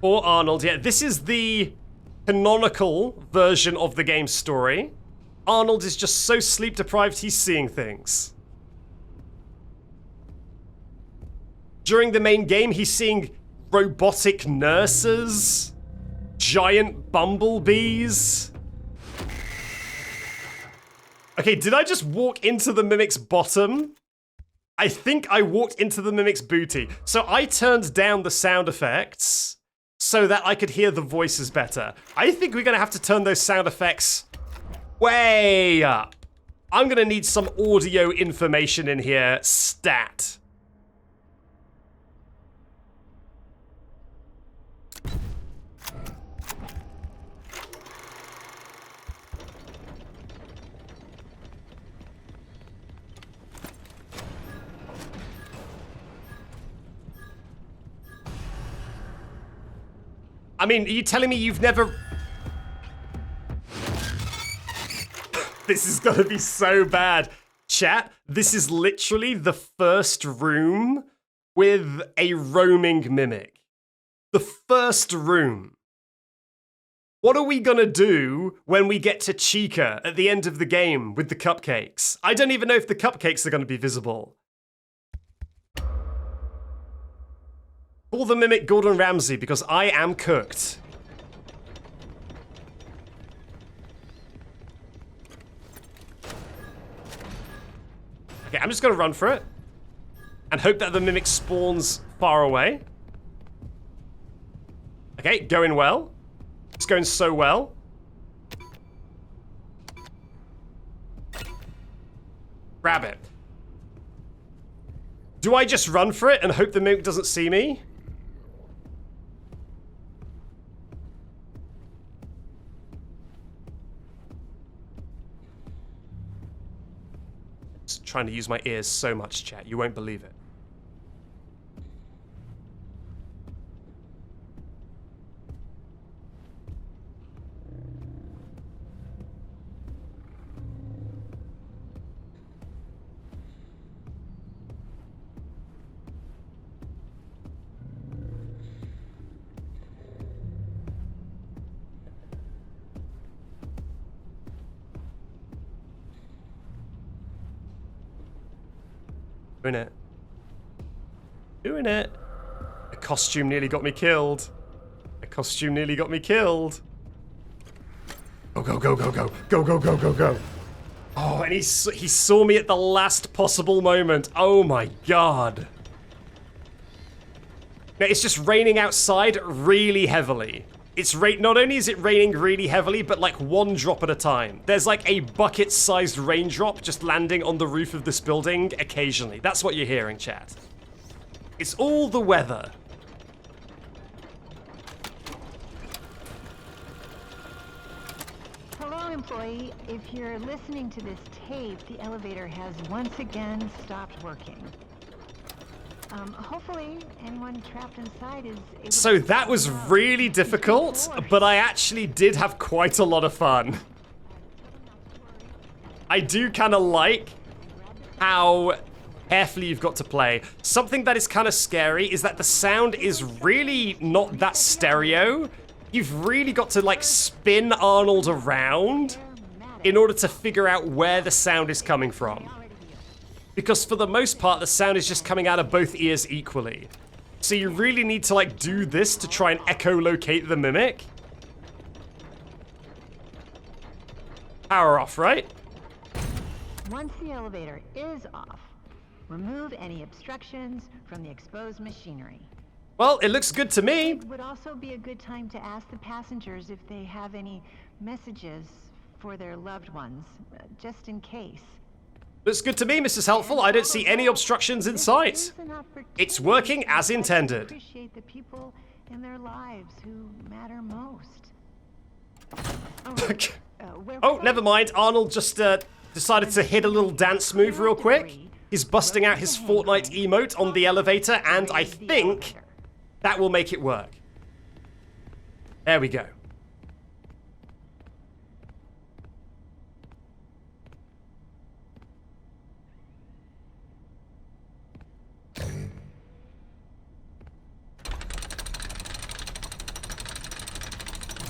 Poor Arnold. Yeah, this is the canonical version of the game's story. Arnold is just so sleep deprived he's seeing things. During the main game, he's seeing robotic nurses, giant bumblebees. Okay, did I just walk into the Mimic's bottom? I think I walked into the Mimic's booty. So I turned down the sound effects so that I could hear the voices better. I think we're gonna have to turn those sound effects way up. I'm gonna need some audio information in here, stat. I mean, are you telling me you've never... This is gonna be so bad. Chat, this is literally the first room with a roaming mimic. The first room. What are we gonna do when we get to Chica at the end of the game with the cupcakes? I don't even know if the cupcakes are gonna be visible. Call the mimic Gordon Ramsay because I am cooked. Okay, I'm just gonna run for it and hope that the mimic spawns far away. Okay, going well. It's going so well. Grab it. Do I just run for it and hope the mimic doesn't see me? Trying to use my ears so much, chat. You won't believe it. Doing it. Doing it. A costume nearly got me killed. A costume nearly got me killed. Go, go, go, go, go. Go, go, go, go, go. Oh, and he saw me at the last possible moment. Oh my god. Now, it's just raining outside really heavily. It's not only is it raining really heavily, but like one drop at a time. There's like a bucket-sized raindrop just landing on the roof of this building occasionally. That's what you're hearing, chat. It's all the weather. Hello, employee. If you're listening to this tape, the elevator has once again stopped working. Hopefully, anyone trapped inside is able So that was really difficult, but I actually did have quite a lot of fun. I do kind of like how carefully you've got to play. Something that is kind of scary is that the sound is really not that stereo. You've really got to like spin Arnold around in order to figure out where the sound is coming from. Because for the most part, the sound is just coming out of both ears equally. So you really need to like do this to try and echolocate the mimic. Power off, right? Once the elevator is off, remove any obstructions from the exposed machinery. Well, it looks good to me. It would also be a good time to ask the passengers if they have any messages for their loved ones, just in case. Looks good to me, Mrs. Helpful. I don't see any obstructions in sight. It's working as intended. Appreciate the people in their lives who matter most. Oh, never mind. Arnold just decided to hit a little dance move real quick. He's busting out his Fortnite emote on the elevator, and I think that will make it work. There we go.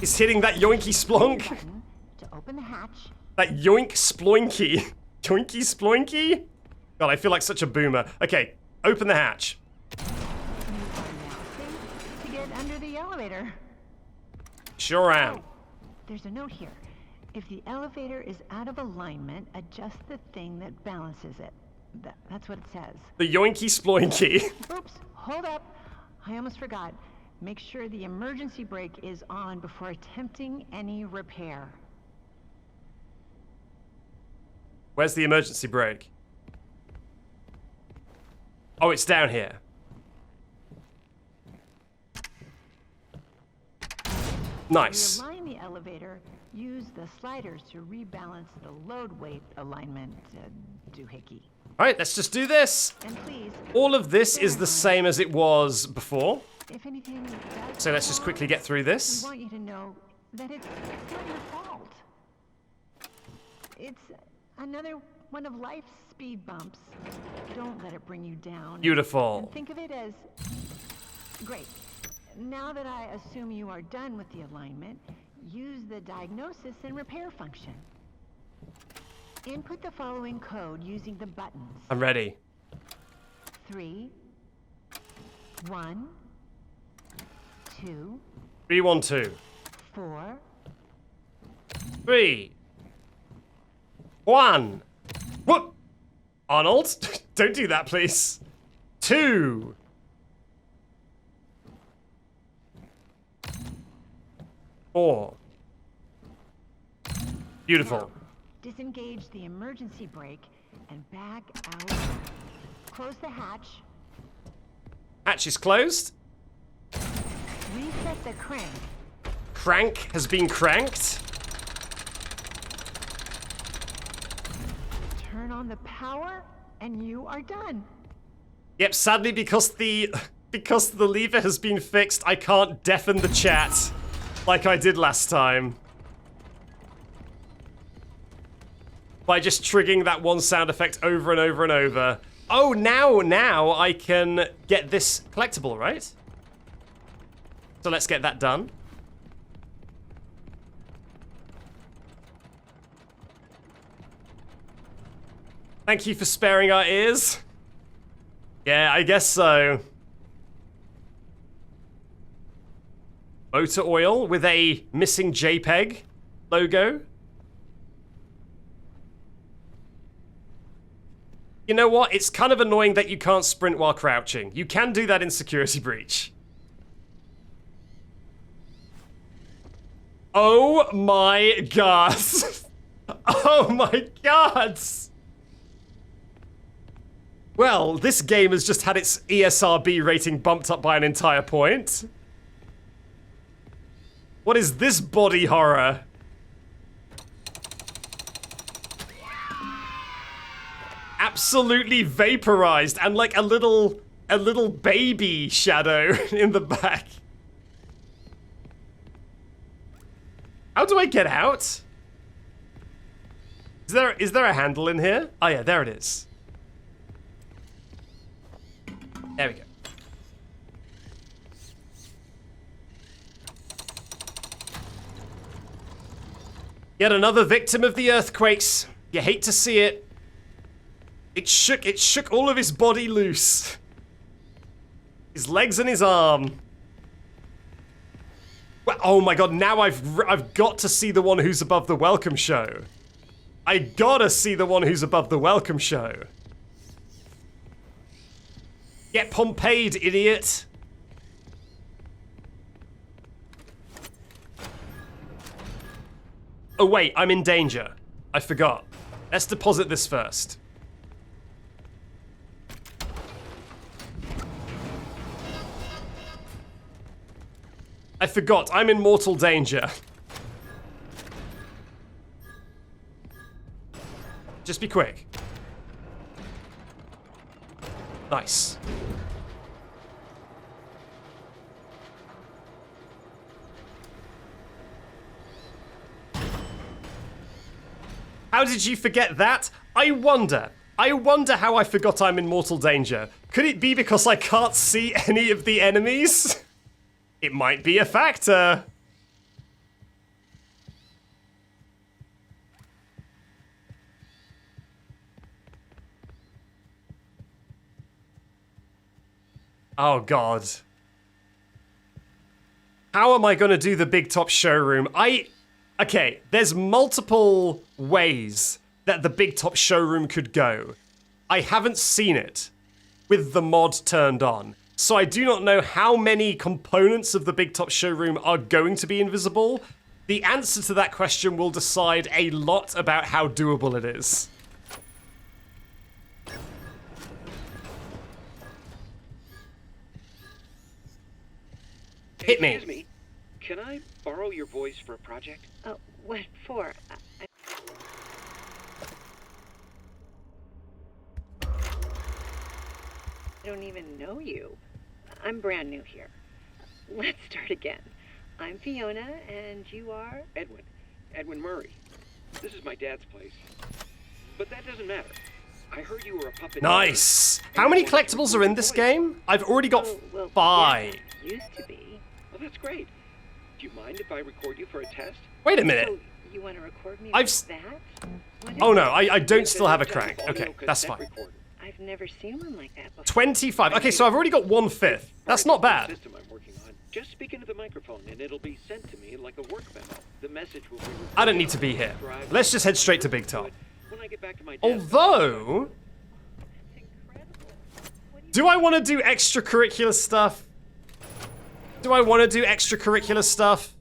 He's hitting that yoinky splonk. Button to open the hatch. That yoink sploinky. Yoinky sploinky? God, I feel like such a boomer. Okay, open the hatch. You are now safe to get under the elevator. Sure am. There's a note here. If the elevator is out of alignment, adjust the thing that balances it. That's what it says. The yoinky sploinky. Oops, hold up. I almost forgot. Make sure the emergency brake is on before attempting any repair. Where's the emergency brake? Oh, it's down here. Nice. To align the elevator, use the sliders to rebalance the load weight alignment, doohickey. All right, let's just do this. And please, All of this is the same as it was before. if anything does So let's just go quickly wrong, get through we this. want you to know that it's not your fault. It's another one of life's speed bumps. Don't let it bring you down. Beautiful. And think of it as great. Now that I assume you are done with the alignment, use the diagnosis and repair function. Input the following code using the buttons. I'm ready. 3, 1, 2, 3, 1, 2. 4, 3, 1. What? Arnold? Don't do that, please. 2. 4. Beautiful. disengage the emergency brake and back out. Close the hatch. Hatch is closed. Reset the crank. Crank has been cranked. Turn on the power, and you are done. Yep, sadly because the lever has been fixed, I can't deafen the chat like I did last time. By just triggering that one sound effect over and over and over. Oh, now I can get this collectible, right? So let's get that done. Thank you for sparing our ears. Yeah, I guess so. Motor oil with a missing JPEG logo. You know what? It's kind of annoying that you can't sprint while crouching. You can do that in Security Breach. Oh my god. Oh my god. Well, this game has just had its ESRB rating bumped up by an entire point. What is this body horror? Absolutely vaporized and like a little baby shadow in the back. How do I get out? Is there a handle in here? Oh yeah, there it is. There we go. Yet another victim of the earthquakes. You hate to see it. It shook all of his body loose. His legs and his arm. Well, oh my god, now I've got to see the one who's above the welcome show. I gotta see the one who's above the welcome show. Get Pompeyed, idiot. Oh wait, I'm in danger. I forgot. Let's deposit this first. I forgot, I'm in mortal danger. Just be quick. Nice. How did you forget that? I wonder how I forgot I'm in mortal danger. Could it be because I can't see any of the enemies? It might be a factor. Oh, God. How am I going to do the Big Top Showroom? Okay, there's multiple ways that the Big Top Showroom could go. I haven't seen it with the mod turned on. So I do not know how many components of the Big Top Showroom are going to be invisible. The answer to that question will decide a lot about how doable it is. Hit me. Excuse me. Can I borrow your voice for a project? Oh, what for? I don't even know you. I'm brand new here. Let's start again. I'm Fiona, and you are? Edwin. Edwin Murray. This is my dad's place. But that doesn't matter. I heard you were a puppet. Nice! How many collectibles are in this game? I've already got 5. Yeah, used to be. Well, that's great. Do you mind if I record you for a test? Wait a minute. So, you want to record me I've with that? What Oh is no, it? I don't still have a crank. Okay, that's fine. I've never seen one like that before. 25. Okay, so I've already got 1/5. That's not bad. System I'm working on. Just speak into the microphone and it'll be sent to me like a work memo. The message will be I don't need to be here. Let's just head straight to Big Top. When I get back to my desk, Although, do I want to do extracurricular stuff? Do I want to do extracurricular stuff?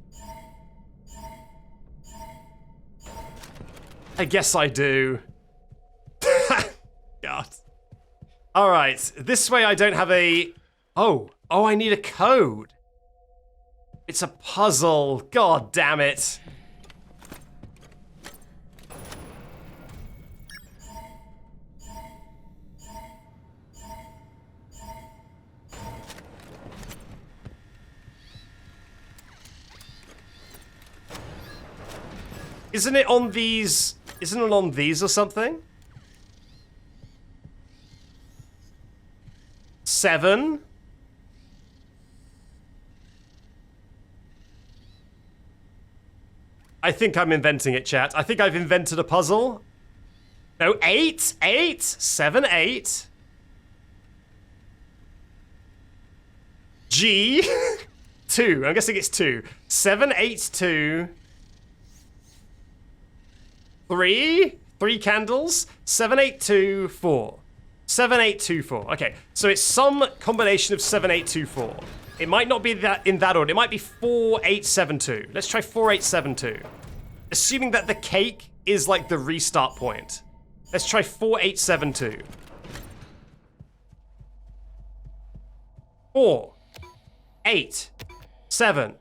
I guess I do. God. Alright, this way I don't have a... Oh, I need a code. It's a puzzle. God damn it. Isn't it on these... Isn't it on these or something? 7? I think I'm inventing it, chat. I think I've invented a puzzle. No, 8? 8? 7, 8. G? 2. I'm guessing it's 2. 7, 8, 2. 3? 3 candles? 7, 8, 2, 4. 7, 8, 2, 4. Okay, so it's some combination of 7, 8, 2, 4. It might not be that in that order. It might be 4, 8, 7, 2. Let's try 4, 8, 7, 2. Assuming that the cake is like the restart point. Let's try 4, 8, 7, 2. 4, 8, 7,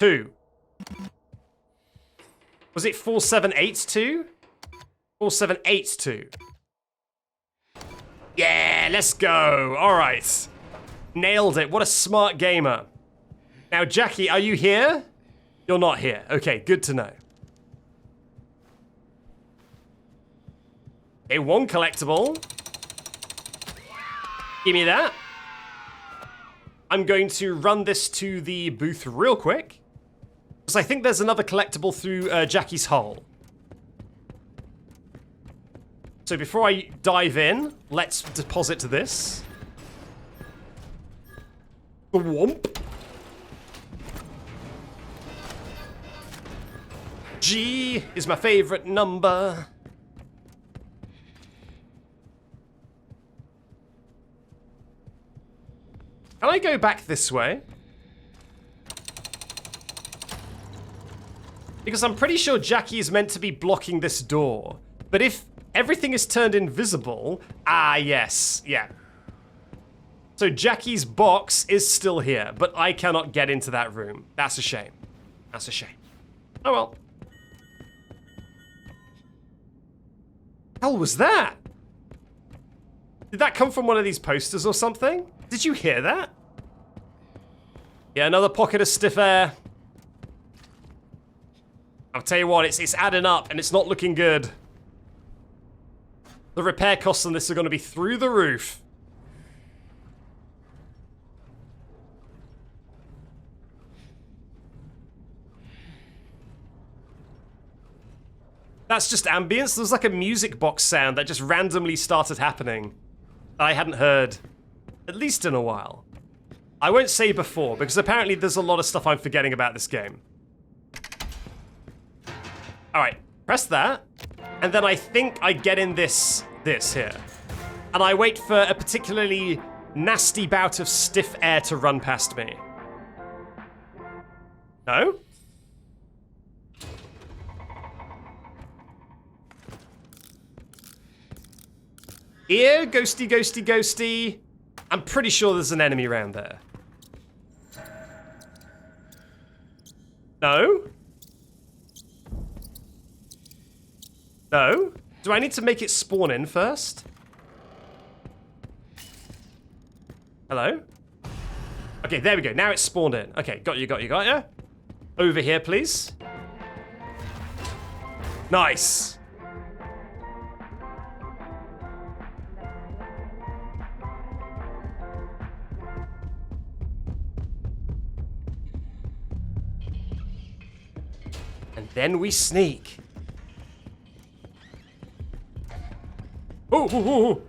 2. Was it 4, 7, 8, 2? 4, 7, 8, 2. Yeah, let's go. All right. Nailed it. What a smart gamer. Now, Jackie, are you here? You're not here. Okay, good to know. Okay, 1 collectible. Give me that. I'm going to run this to the booth real quick, because I think there's another collectible through Jackie's hole. So before I dive in, let's deposit this. The womp. G is my favorite number. Can I go back this way? Because I'm pretty sure Jackie is meant to be blocking this door. But if everything is turned invisible... Ah, yes. Yeah. So Jackie's box is still here, but I cannot get into that room. That's a shame. That's a shame. Oh well. Hell was that? Did that come from one of these posters or something? Did you hear that? Yeah, another pocket of stiff air. I'll tell you what, it's adding up and it's not looking good. The repair costs on this are going to be through the roof. That's just ambience. There's like a music box sound that just randomly started happening that I hadn't heard. At least in a while. I won't say before, because apparently there's a lot of stuff I'm forgetting about this game. Alright, press that. And then I think I get in this here. And I wait for a particularly nasty bout of stiff air to run past me. No? Here, ghosty, ghosty, ghosty. I'm pretty sure there's an enemy around there. No? No? Do I need to make it spawn in first? Hello? Okay, there we go. Now it's spawned in. Okay, got you, got you, got you. Over here, please. Nice. And then we sneak. Oh.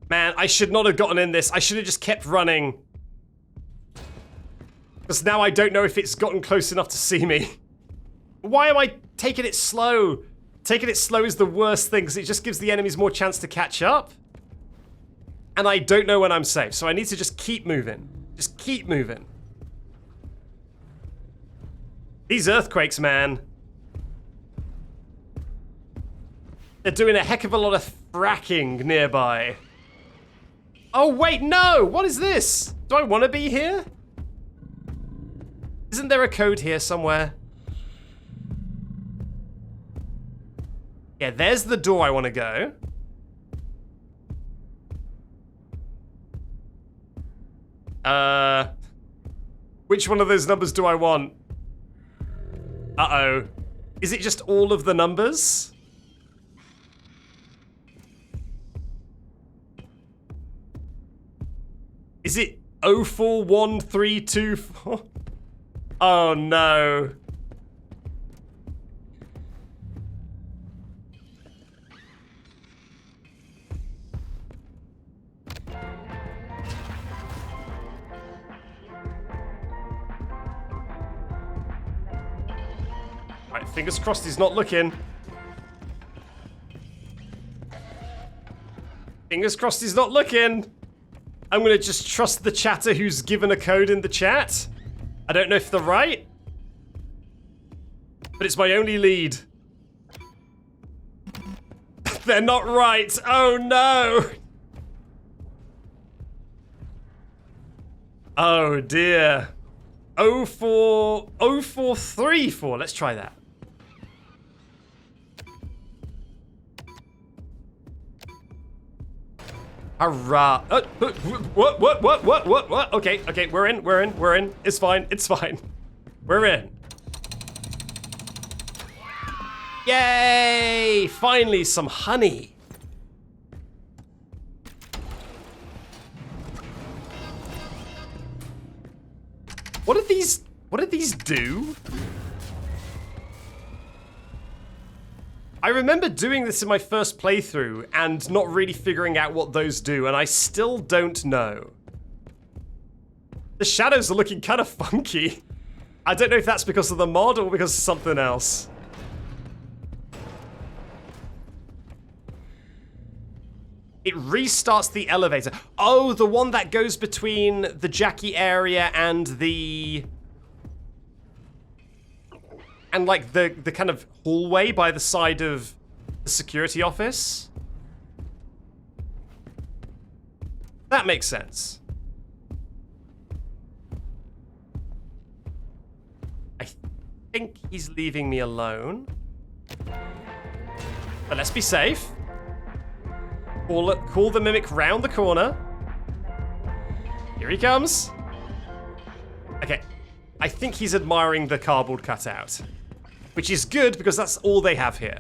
Man, I should not have gotten in this. I should have just kept running. Because now I don't know if it's gotten close enough to see me. Why am I taking it slow? Taking it slow is the worst thing, because it just gives the enemies more chance to catch up. And I don't know when I'm safe, so I need to just keep moving. Just keep moving. These earthquakes, man. They're doing a heck of a lot of fracking nearby. Oh, wait, no! What is this? Do I want to be here? Isn't there a code here somewhere? Yeah, there's the door I want to go. Which one of those numbers do I want? Uh-oh. Is it just all of the numbers? Is it 041324? Oh no. Right, fingers crossed he's not looking. Fingers crossed he's not looking. I'm gonna just trust the chatter who's given a code in the chat. I don't know if they're right, but it's my only lead. They're not right. Oh no. Oh dear. 0434. Let's try that. Hurrah. What? Okay, we're in. It's fine. We're in. Yay! Finally, some honey. What do these do? I remember doing this in my first playthrough and not really figuring out what those do, and I still don't know. The shadows are looking kind of funky. I don't know if that's because of the mod or because of something else. It restarts the elevator. Oh, the one that goes between the Jackie area and the... And like the kind of hallway by the side of the security office. That makes sense. I think he's leaving me alone. But let's be safe. Call the mimic round the corner. Here he comes. Okay. I think he's admiring the cardboard cutout. Which is good, because that's all they have here.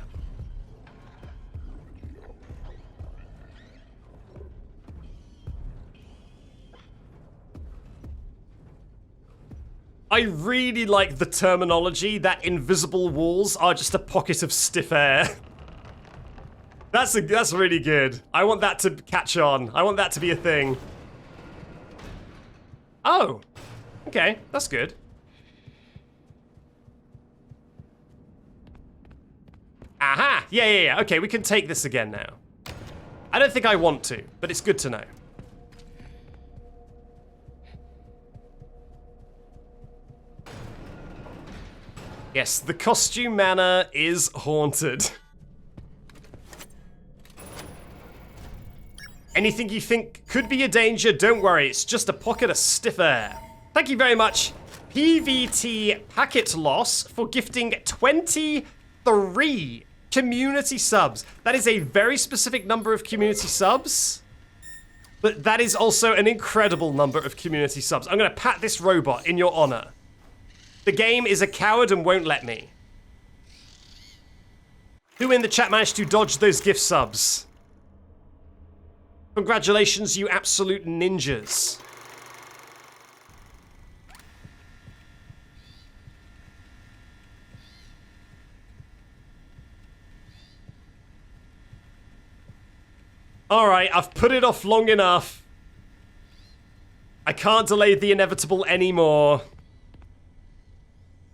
I really like the terminology that invisible walls are just a pocket of stiff air. That's really good. I want that to catch on. I want that to be a thing. Oh, okay, that's good. Aha! Yeah. Okay, we can take this again now. I don't think I want to, but it's good to know. Yes, the costume manor is haunted. Anything you think could be a danger, don't worry, it's just a pocket of stiff air. Thank you very much, PVT Packet Loss, for gifting 23 community subs. That is a very specific number of community subs, but that is also an incredible number of community subs. I'm gonna pat this robot in your honor. The game is a coward and won't let me. Who in the chat managed to dodge those gift subs? Congratulations, you absolute ninjas. Alright, I've put it off long enough. I can't delay the inevitable anymore.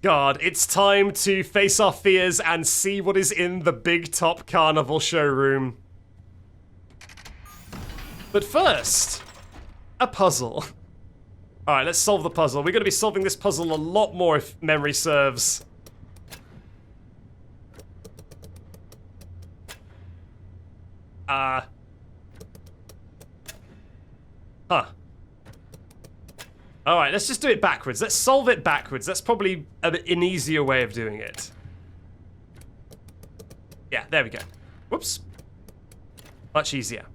God, it's time to face our fears and see what is in the Big Top Carnival showroom. But first, a puzzle. Alright, let's solve the puzzle. We're going to be solving this puzzle a lot more if memory serves. Huh. Alright, let's just do it backwards. Let's solve it backwards. That's probably an easier way of doing it. Yeah, there we go. Whoops. Much easier.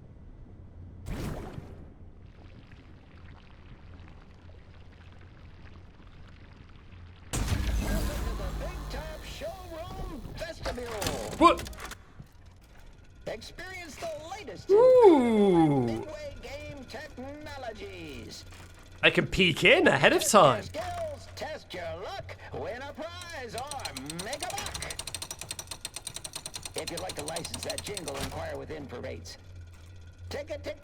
What? Experience the latest Ooh. game technologies. I can peek in ahead of time. Test your skills, test your luck, win a prize, or make a buck. If you'd like to license that jingle, inquire within for rates. Ticket.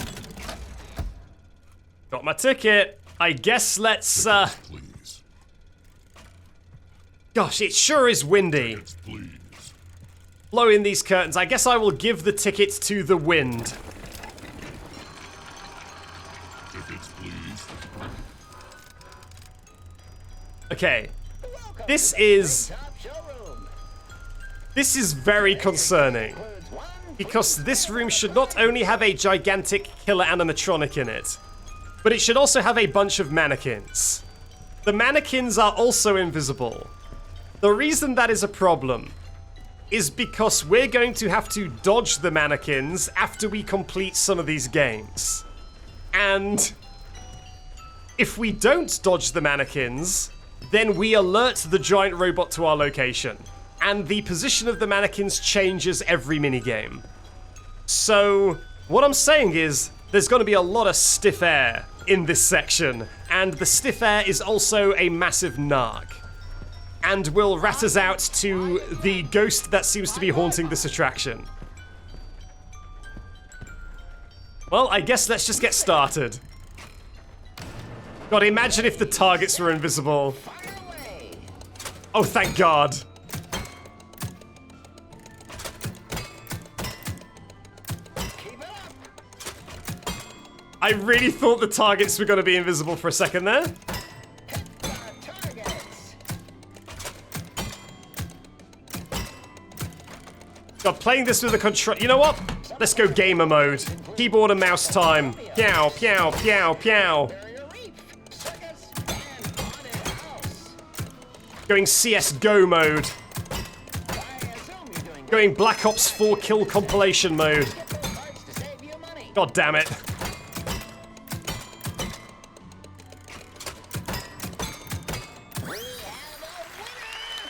Got my ticket. I guess let's, Please. Gosh, it sure is windy. Please. Blow in these curtains. I guess I will give the ticket to the wind. Tickets, please. Okay. Welcome This to the is NanoTop Showroom. This is very concerning. Includes one Because this room should not only have a gigantic killer animatronic in it, but it should also have a bunch of mannequins. The mannequins are also invisible. The reason that is a problem is because we're going to have to dodge the mannequins after we complete some of these games. And if we don't dodge the mannequins, then we alert the giant robot to our location. And the position of the mannequins changes every minigame. So, what I'm saying is, there's going to be a lot of stiff air in this section, and the stiff air is also a massive narc, and will rat us out to the ghost that seems to be haunting this attraction. Well, I guess let's just get started. God, imagine if the targets were invisible. Oh, thank God. I really thought the targets were going to be invisible for a second there. God, playing this with a control. You know what? Let's go gamer mode. Keyboard and mouse time. Pew, pew, pew, pew. Going CSGO mode. Going Black Ops 4 kill compilation mode. God damn it.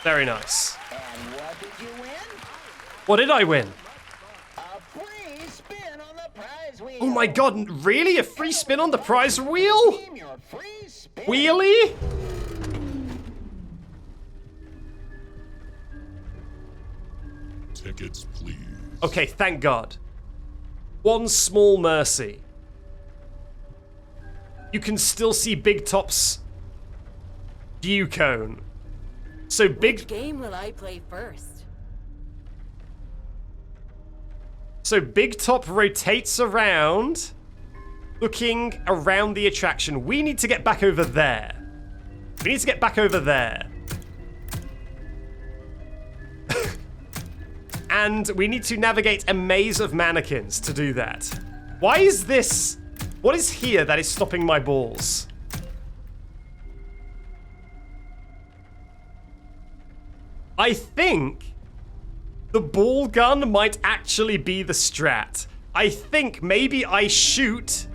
Very nice. And what did you win? What did I win? A free spin on the prize wheel. Oh my God, really? A free spin on the prize wheel? Redeem your free spin. Wheelie? Tickets, please. Okay, thank God. One small mercy. You can still see Big Top's view cone. So Which game will I play first? So Big Top rotates around, looking around the attraction. We need to get back over there. We need to get back over there. And we need to navigate a maze of mannequins to do that. Why is this... What is here that is stopping my balls? I think the ball gun might actually be the strat. I think maybe I shoot,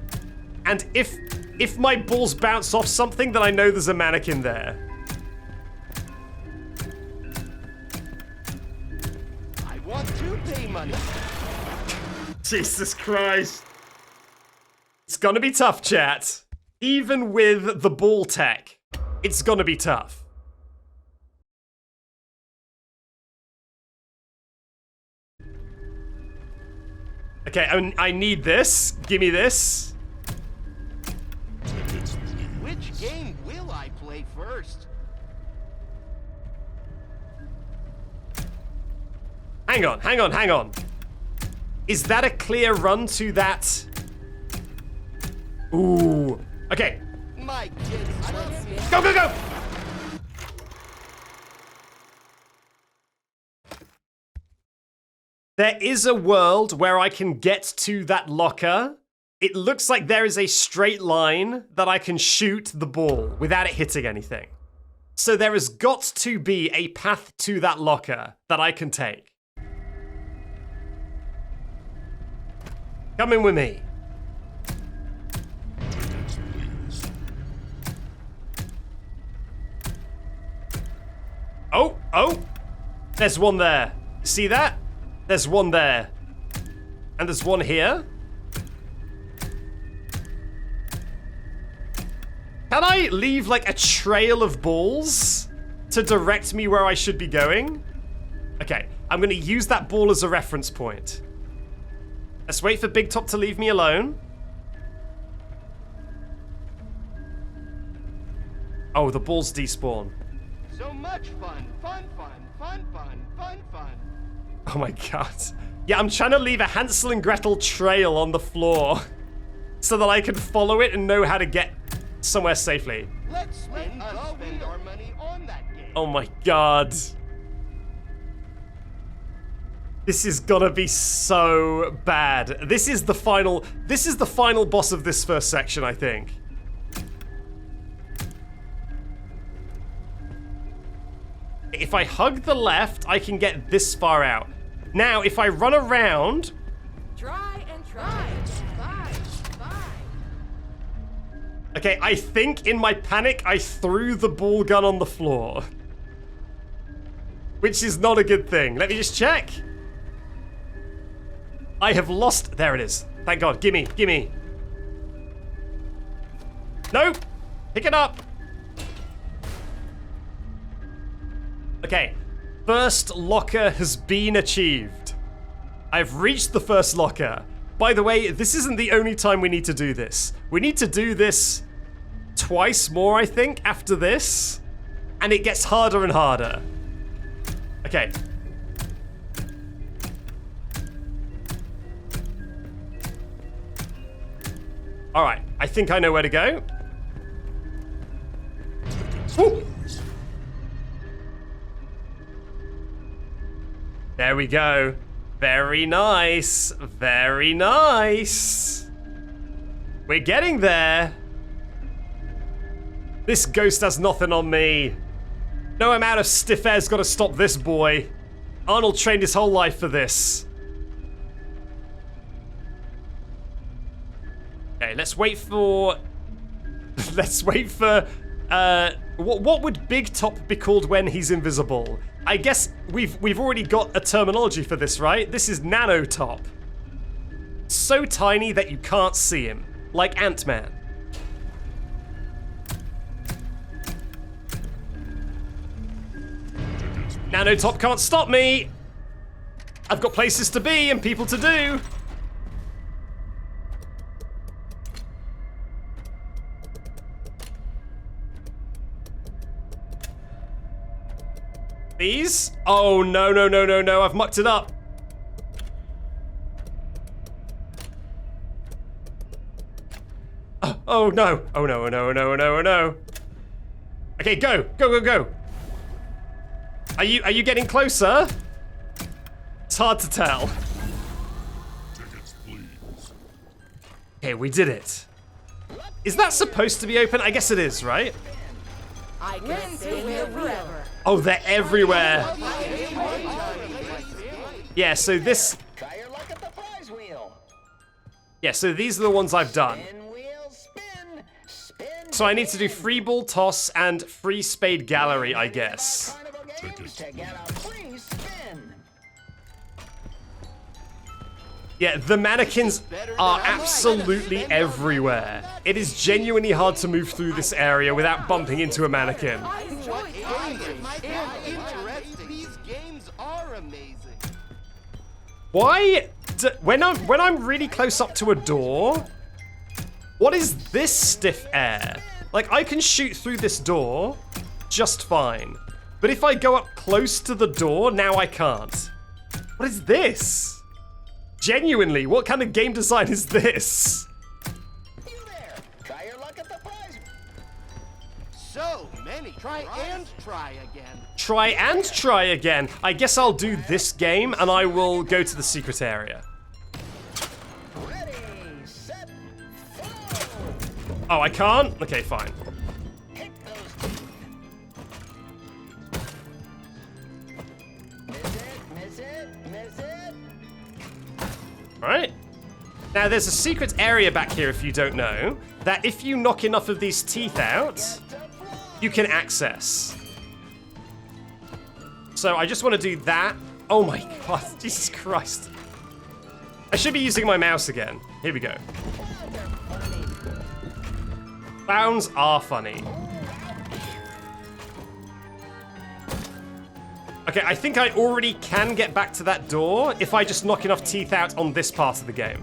and if my balls bounce off something, then I know there's a mannequin there. I want to pay money. Jesus Christ. It's gonna be tough, chat. Even with the ball tech, it's gonna be tough. Okay, I need this. Give me this. Tickets, please. Which game will I play first? Hang on, hang on, hang on. Is that a clear run to that? Ooh. Okay. My kids love me. Go, go, go! There is a world where I can get to that locker. It looks like there is a straight line that I can shoot the ball without it hitting anything. So there has got to be a path to that locker that I can take. Come in with me. Tickets, please. Oh, oh! There's one there. See that? There's one there. And there's one here. Can I leave like a trail of balls to direct me where I should be going? Okay, I'm gonna use that ball as a reference point. Let's wait for Big Top to leave me alone. Oh, the balls despawn. So much fun, fun, fun, fun, fun, fun, fun. Oh my god. Yeah, I'm trying to leave a Hansel and Gretel trail on the floor so that I can follow it and know how to get somewhere safely. Let's spend our money on that game. Oh my god. This is gonna be so bad. This is the final boss of this first section, I think. If I hug the left, I can get this far out. Now, if I run around... Try and try. Bye. Bye. Okay, I think in my panic, I threw the ball gun on the floor. Which is not a good thing. Let me just check. I have lost... There it is. Thank God. Gimme, gimme. No! Pick it up! Okay. First locker has been achieved. I've reached the first locker. By the way, this isn't the only time we need to do this. We need to do this twice more, I think, after this. And it gets harder and harder. Okay. Alright, I think I know where to go. Woo! There we go. Very nice. Very nice. We're getting there. This ghost has nothing on me. No amount of stiff air's got to stop this boy. Arnold trained his whole life for this. Okay, let's wait for... let's wait for... what would Big Top be called when he's invisible? I guess we've already got a terminology for this, right? This is NanoTop. So tiny that you can't see him. Like Ant-Man. NanoTop can't stop me! I've got places to be and people to do. These? Oh, no, no, no, no, no. I've mucked it up. Oh, no. Oh, no, oh, no, oh, no, oh, no, oh, no. Okay, go. Go, go, go. Are you getting closer? It's hard to tell. Tickets, please. Okay, we did it. Is that supposed to be open? I guess it is, right? I can stay here forever. Oh, they're everywhere. Yeah, so this... Try your luck at the prize wheel. Yeah, so these are the ones I've done. Spin wheel, spin. Spin. So I need to do free ball toss and free spade gallery, I guess. Carnival games to get a free spin. Yeah, the mannequins are absolutely everywhere. It is genuinely hard to move through this area without bumping into a mannequin. These games are amazing. Why? When I'm really close up to a door, what is this stiff air? Like, I can shoot through this door just fine. But if I go up close to the door, now I can't. What is this? Genuinely, what kind of game design is this? You there. Try your luck at the prize. So many. Try and try again. Try and try again. I guess I'll do this game and I will go to the secret area. Ready, set, go. Oh, I can't? Okay, fine. Hit those teeth. Miss it, miss it, miss it. Alright. Now, there's a secret area back here, if you don't know, that if you knock enough of these teeth out, you can access. So I just want to do that. Oh my god, Jesus Christ. I should be using my mouse again. Here we go. Clowns are funny. Okay, I think I already can get back to that door if I just knock enough teeth out on this part of the game.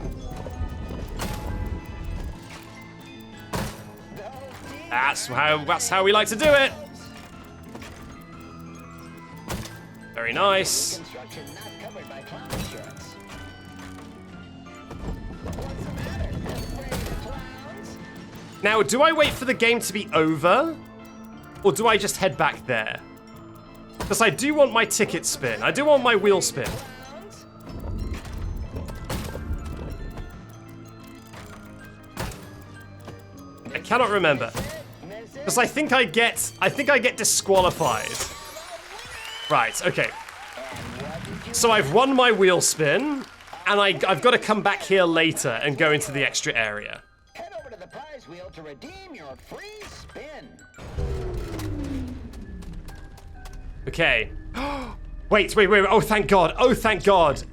That's how we like to do it. Very nice. Construction not covered by clown insurance. What's the matter? Afraid of clowns? Now, do I wait for the game to be over? Or do I just head back there? Because I do want my ticket spin. I do want my wheel spin. I cannot remember. Because I think I get disqualified. Right, okay. So I've won my wheel spin, and I've got to come back here later and go into the extra area. Head over to the prize wheel to redeem your free spin. Okay. Wait. Oh, thank God. Oh, thank God.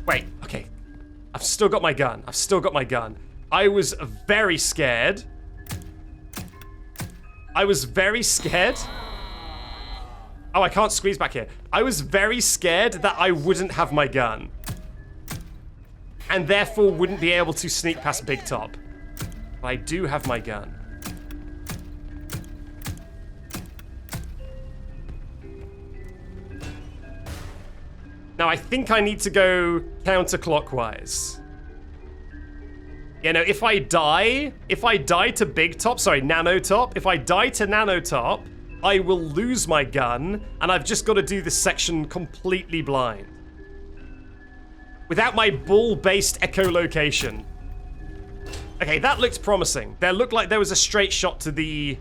Wait, okay. I've still got my gun. I was very scared. Oh, I can't squeeze back here. I was very scared that I wouldn't have my gun. And therefore wouldn't be able to sneak past Big Top. But I do have my gun. Now, I think I need to go counterclockwise. You know, if I die to Big Top, sorry, NanoTop, if I die to NanoTop, I will lose my gun, and I've just got to do this section completely blind. Without my ball-based echolocation. Okay, that looked promising. There looked like there was a straight shot to the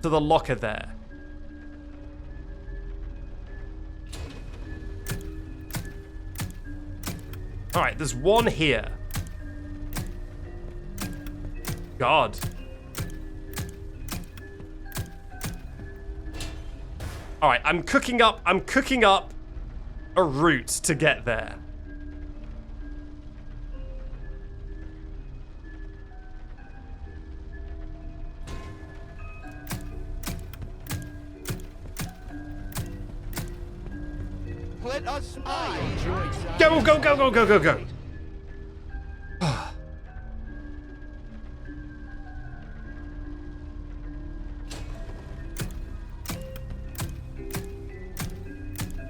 locker there. Alright, there's one here. God. Alright, I'm cooking up a route to get there. split a spine. Go, go, go, go, go, go, go.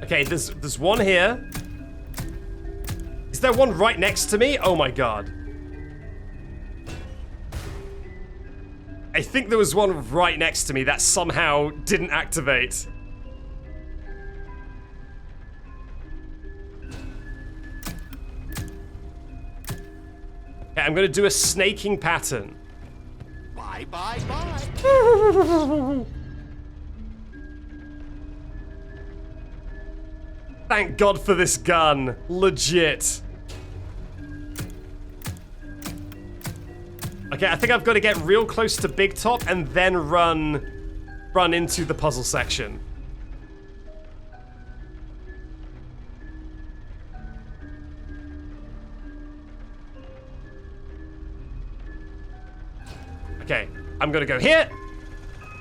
Okay, there's one here. Is there one right next to me? Oh my god. I think there was one right next to me that somehow didn't activate. Okay, I'm gonna do a snaking pattern. Bye, bye, bye. Thank God for this gun. Legit. Okay, I think I've got to get real close to Big Top and then run into the puzzle section. Okay, I'm gonna go here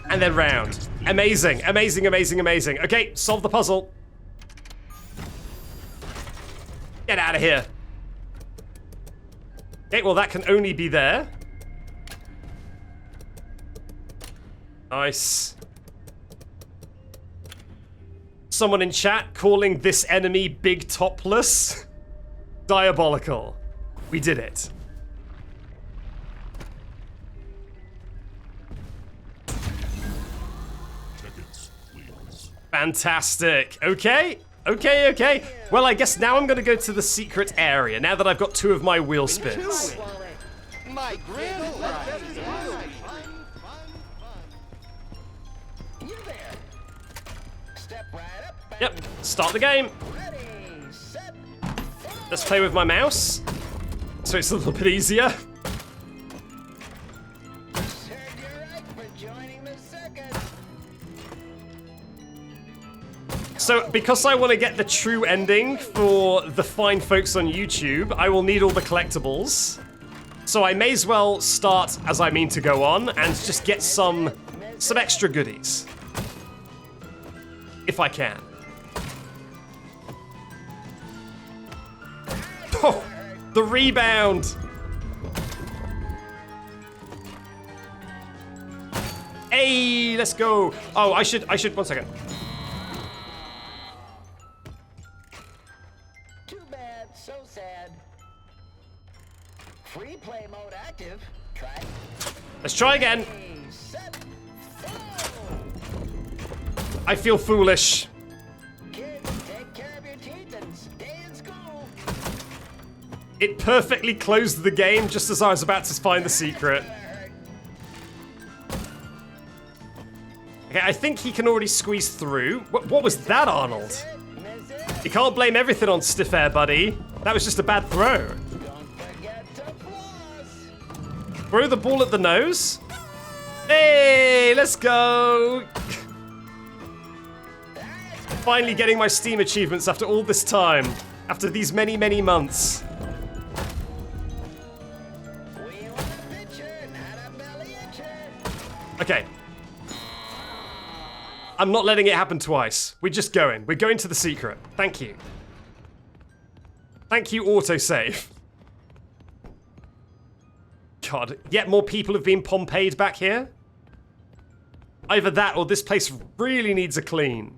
and then round. Amazing, amazing, amazing, amazing. Okay, solve the puzzle. Get out of here. Okay, well that can only be there. Nice. Someone in chat calling this enemy Big Topless. Diabolical. We did it. Tickets, please. Fantastic. Okay. Okay, okay. Well, I guess now I'm going to go to the secret area, now that I've got 2 of my wheel spins. My grand prize. You there. Step right up. Yep, start the game. Ready, set, Let's play with my mouse, so it's a little bit easier. served you right for joining the circus. So, because I want to get the true ending for the fine folks on YouTube, I will need all the collectibles. So I may as well start as I mean to go on and just get some extra goodies. If I can. Oh, the rebound! Hey, let's go! Oh, I should, 1 second. Too bad, so sad. Free play mode active. Try. Let's try again. Ready, set, throw. I feel foolish. Kids, take care of your teeth and stay in school. It perfectly closed the game just as I was about to find the secret. Okay, I think he can already squeeze through. What was that, Arnold? Miss it. You can't blame everything on stiff air, buddy. That was just a bad throw. Don't forget to floss. Throw the ball at the nose. Hey, let's go. Finally getting my Steam achievements after all this time. After these many, many months. We want a picture, not a belly itcher. Okay. I'm not letting it happen twice. We're just going. We're going to the secret. Thank you. Thank you, autosave. God, yet more people have been Pompeyed back here. Either that or this place really needs a clean.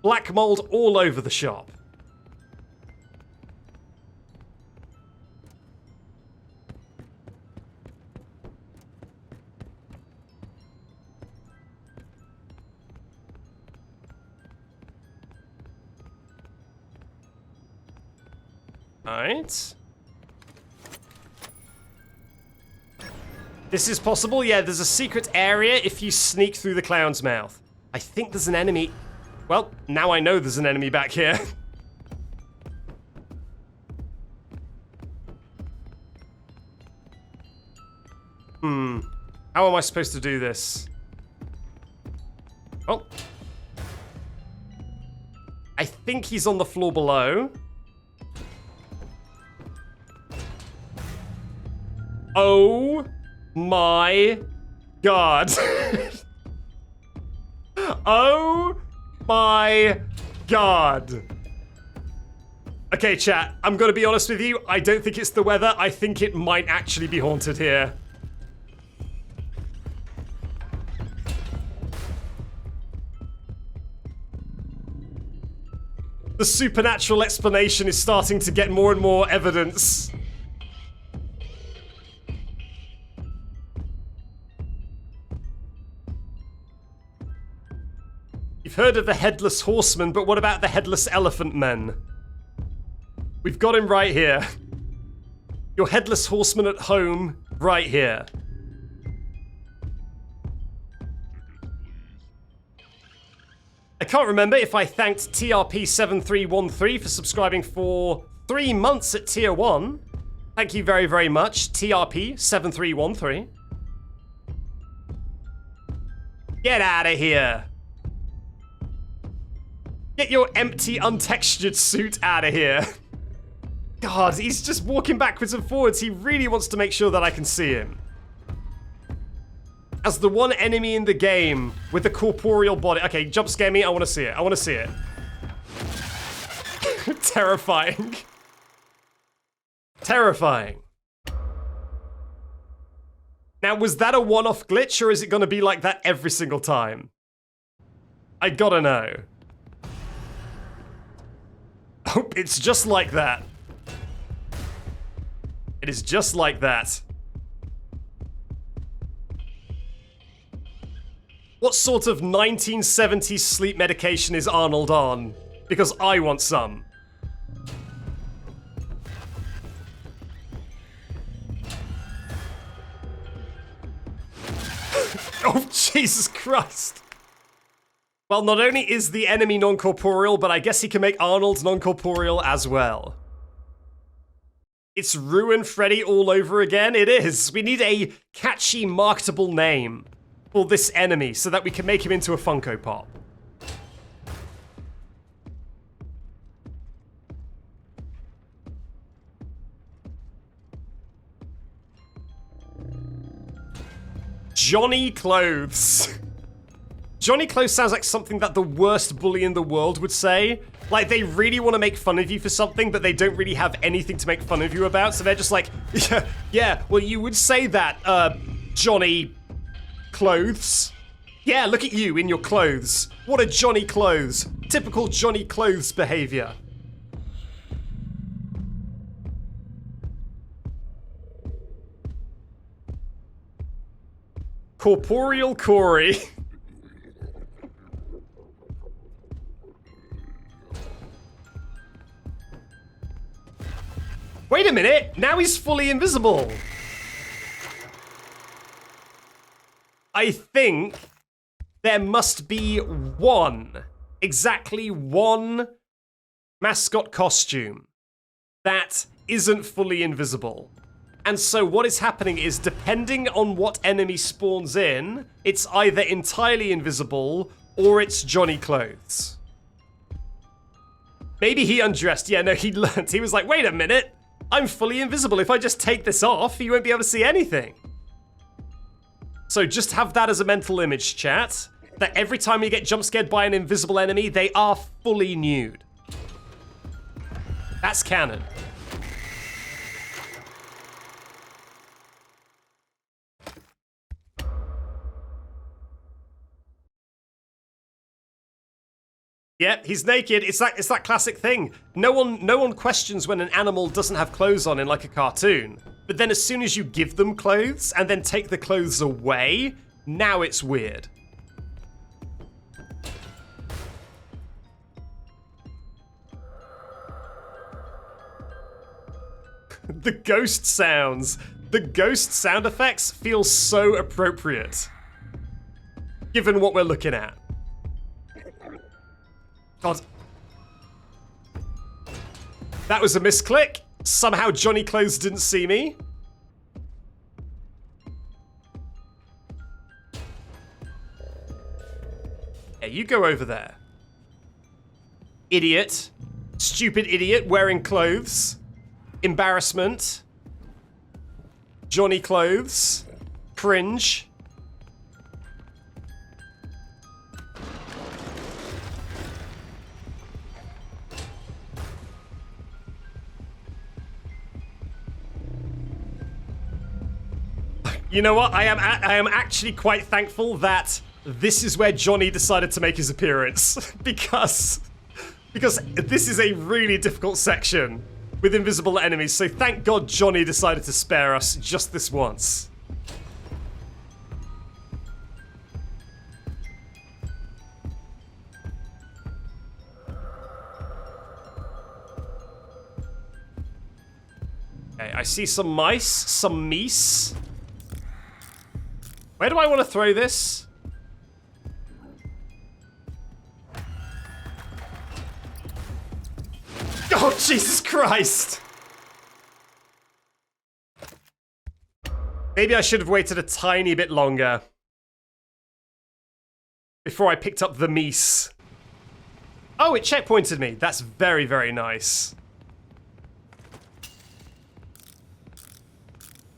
Black mold all over the shop. Alright. This is possible. Yeah, there's a secret area if you sneak through the clown's mouth. I think there's an enemy. Well, now I know there's an enemy back here. How am I supposed to do this? Oh. I think he's on the floor below. Oh my god. Oh my God. Okay, chat, I'm gonna be honest with you. I don't think it's the weather. I think it might actually be haunted here. The supernatural explanation is starting to get more and more evidence. You've heard of the Headless Horseman, but what about the Headless Elephant Men? We've got him right here. Your Headless Horseman at home, right here. I can't remember if I thanked TRP7313 for subscribing for 3 months at Tier 1. Thank you very, very much, TRP7313. Get out of here. Get your empty, untextured suit out of here. God, he's just walking backwards and forwards. He really wants to make sure that I can see him. As the one enemy in the game with a corporeal body. Okay, jump scare me. I want to see it. I want to see it. Terrifying. Terrifying. Now, was that a one-off glitch, or is it going to be like that every single time? I gotta know. Oh, it's just like that. It is just like that. What sort of 1970s sleep medication is Arnold on? Because I want some. Oh, Jesus Christ. Well, not only is the enemy non-corporeal, but I guess he can make Arnold non-corporeal as well. It's Ruin Freddy all over again. It is. We need a catchy, marketable name for this enemy so that we can make him into a Funko Pop. Johnny Clothes. Johnny Clothes sounds like something that the worst bully in the world would say. Like, they really want to make fun of you for something, but they don't really have anything to make fun of you about, so they're just like, yeah, well, you would say that, Johnny Clothes. Yeah, look at you in your clothes. What a Johnny Clothes. Typical Johnny Clothes behavior. Corporeal Corey. Wait a minute, now he's fully invisible. I think there must be exactly one mascot costume that isn't fully invisible. And so what is happening is, depending on what enemy spawns in, it's either entirely invisible or it's Johnny Clothes. Maybe he undressed. Yeah, no, he learned. He was like, wait a minute. I'm fully invisible. If I just take this off, you won't be able to see anything. So just have that as a mental image, chat. That every time you get jump scared by an invisible enemy, they are fully nude. That's canon. Yeah, he's naked. It's that classic thing. No one questions when an animal doesn't have clothes on in like a cartoon. But then as soon as you give them clothes and then take the clothes away, now it's weird. The ghost sounds. The ghost sound effects feel so appropriate, given what we're looking at. God. That was a misclick. Somehow Johnny Clothes didn't see me. Yeah, you go over there. Idiot. Stupid idiot wearing clothes. Embarrassment. Johnny Clothes. Cringe. You know what? I am actually quite thankful that this is where Johnny decided to make his appearance because this is a really difficult section with invisible enemies. So thank God Johnny decided to spare us just this once. Okay, I see some mice, some meese. Where do I want to throw this? Oh, Jesus Christ! Maybe I should have waited a tiny bit longer before I picked up the meese. Oh, it checkpointed me. That's very, very nice.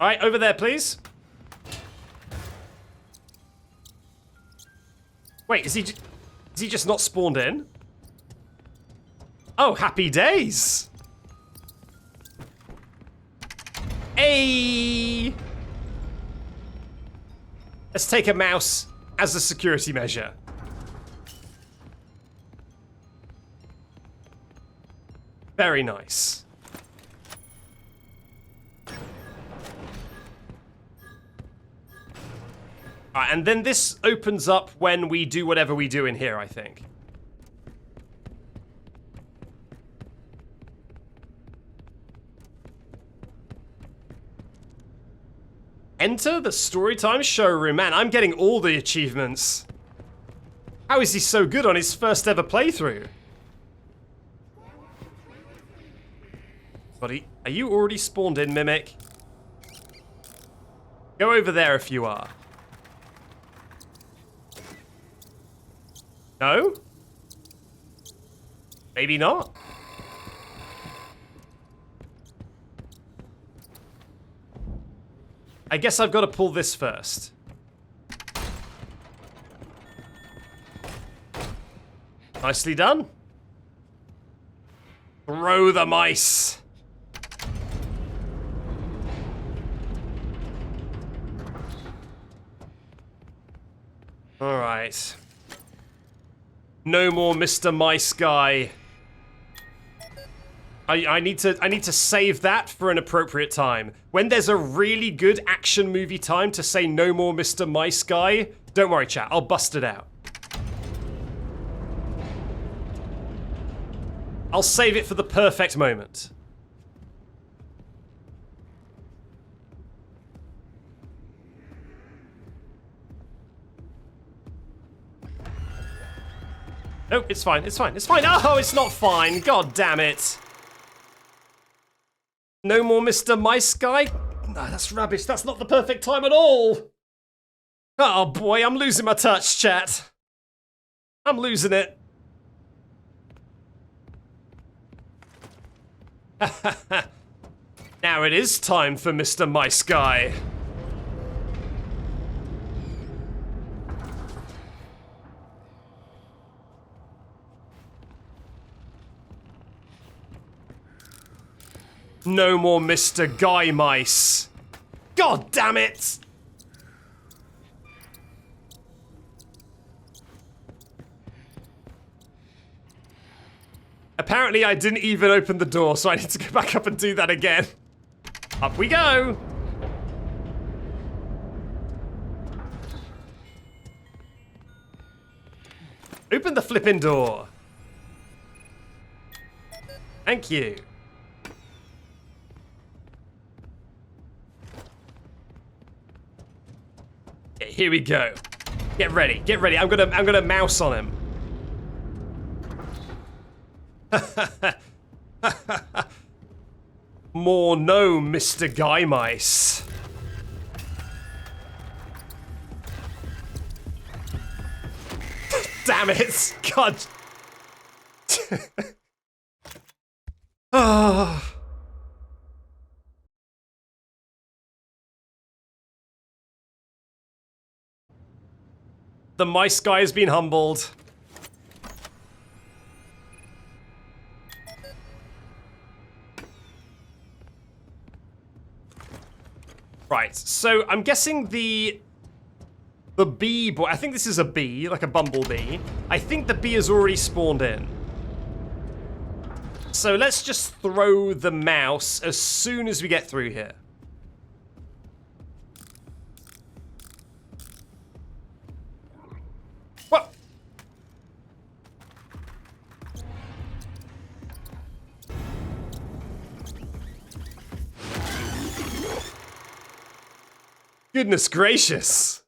All right, over there, please. Wait, is he just not spawned in? Oh, happy days! Hey! Let's take a mouse as a security measure. Very nice. Alright, and then this opens up when we do whatever we do in here, I think. Enter the Storytime Showroom. Man, I'm getting all the achievements. How is he so good on his first ever playthrough? Buddy, are you already spawned in, Mimic? Go over there if you are. No? Maybe not. I guess I've got to pull this first. Nicely done. Throw the mice. All right. No more Mr. Mice Guy. I need to save that for an appropriate time. When there's a really good action movie time to say no more Mr. Mice Guy, don't worry, chat, I'll bust it out. I'll save it for the perfect moment. No, it's fine, it's fine, it's fine. Oh, it's not fine. God damn it. No more Mr. Mice Guy? No, that's rubbish. That's not the perfect time at all. Oh boy, I'm losing my touch, chat. I'm losing it. Now it is time for Mr. Mice Guy. No more Mr. Guy Mice. God damn it! Apparently I didn't even open the door, so I need to go back up and do that again. Up we go! Open the flipping door. Thank you. Okay, here we go. Get ready, get ready. I'm gonna mouse on him. More no, Mr. Guy Mice. Damn it! God. Oh. The Mice Guy has been humbled. Right, so I'm guessing the bee boy, I think this is a bee, like a bumblebee. I think the bee has already spawned in. So let's just throw the mouse as soon as we get through here. What? Goodness gracious.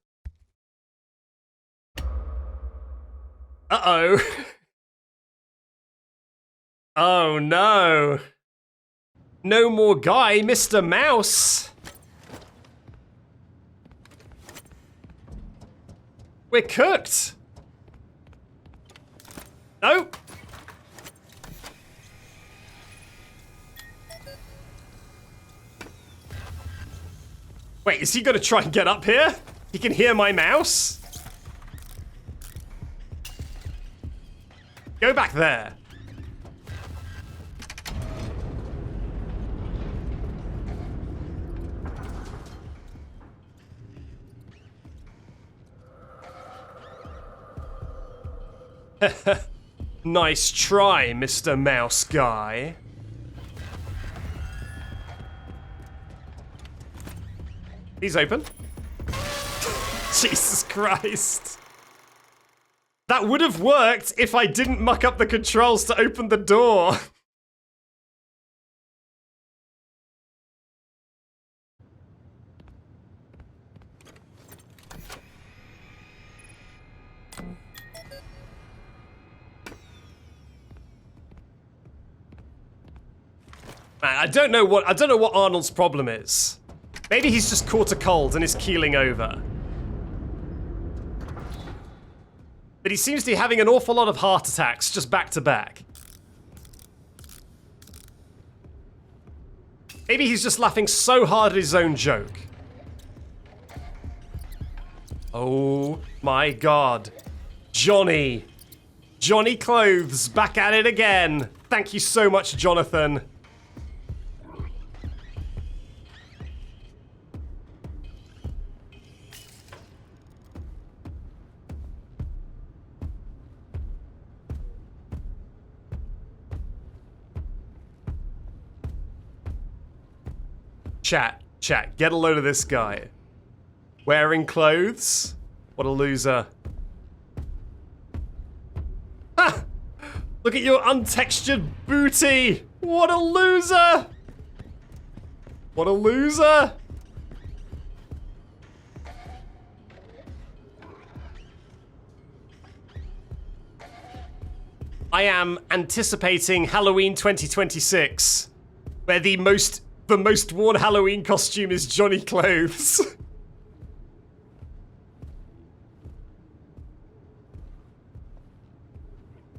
Uh-oh. Oh no. No more guy, Mr. Mouse. We're cooked. No. Wait, is he gonna try and get up here? He can hear my mouse? Go back there. Nice try, Mr. Mouse Guy. He's open. Jesus Christ. That would have worked if I didn't muck up the controls to open the door. Man, I don't know what Arnold's problem is. Maybe he's just caught a cold and is keeling over. But he seems to be having an awful lot of heart attacks just back to back. Maybe he's just laughing so hard at his own joke. Oh my god. Johnny. Johnny Clothes, back at it again. Thank you so much, Jonathan. Chat, get a load of this guy. Wearing clothes? What a loser. Ha! Look at your untextured booty! What a loser! What a loser! I am anticipating Halloween 2026, where the most worn Halloween costume is Johnny Clothes.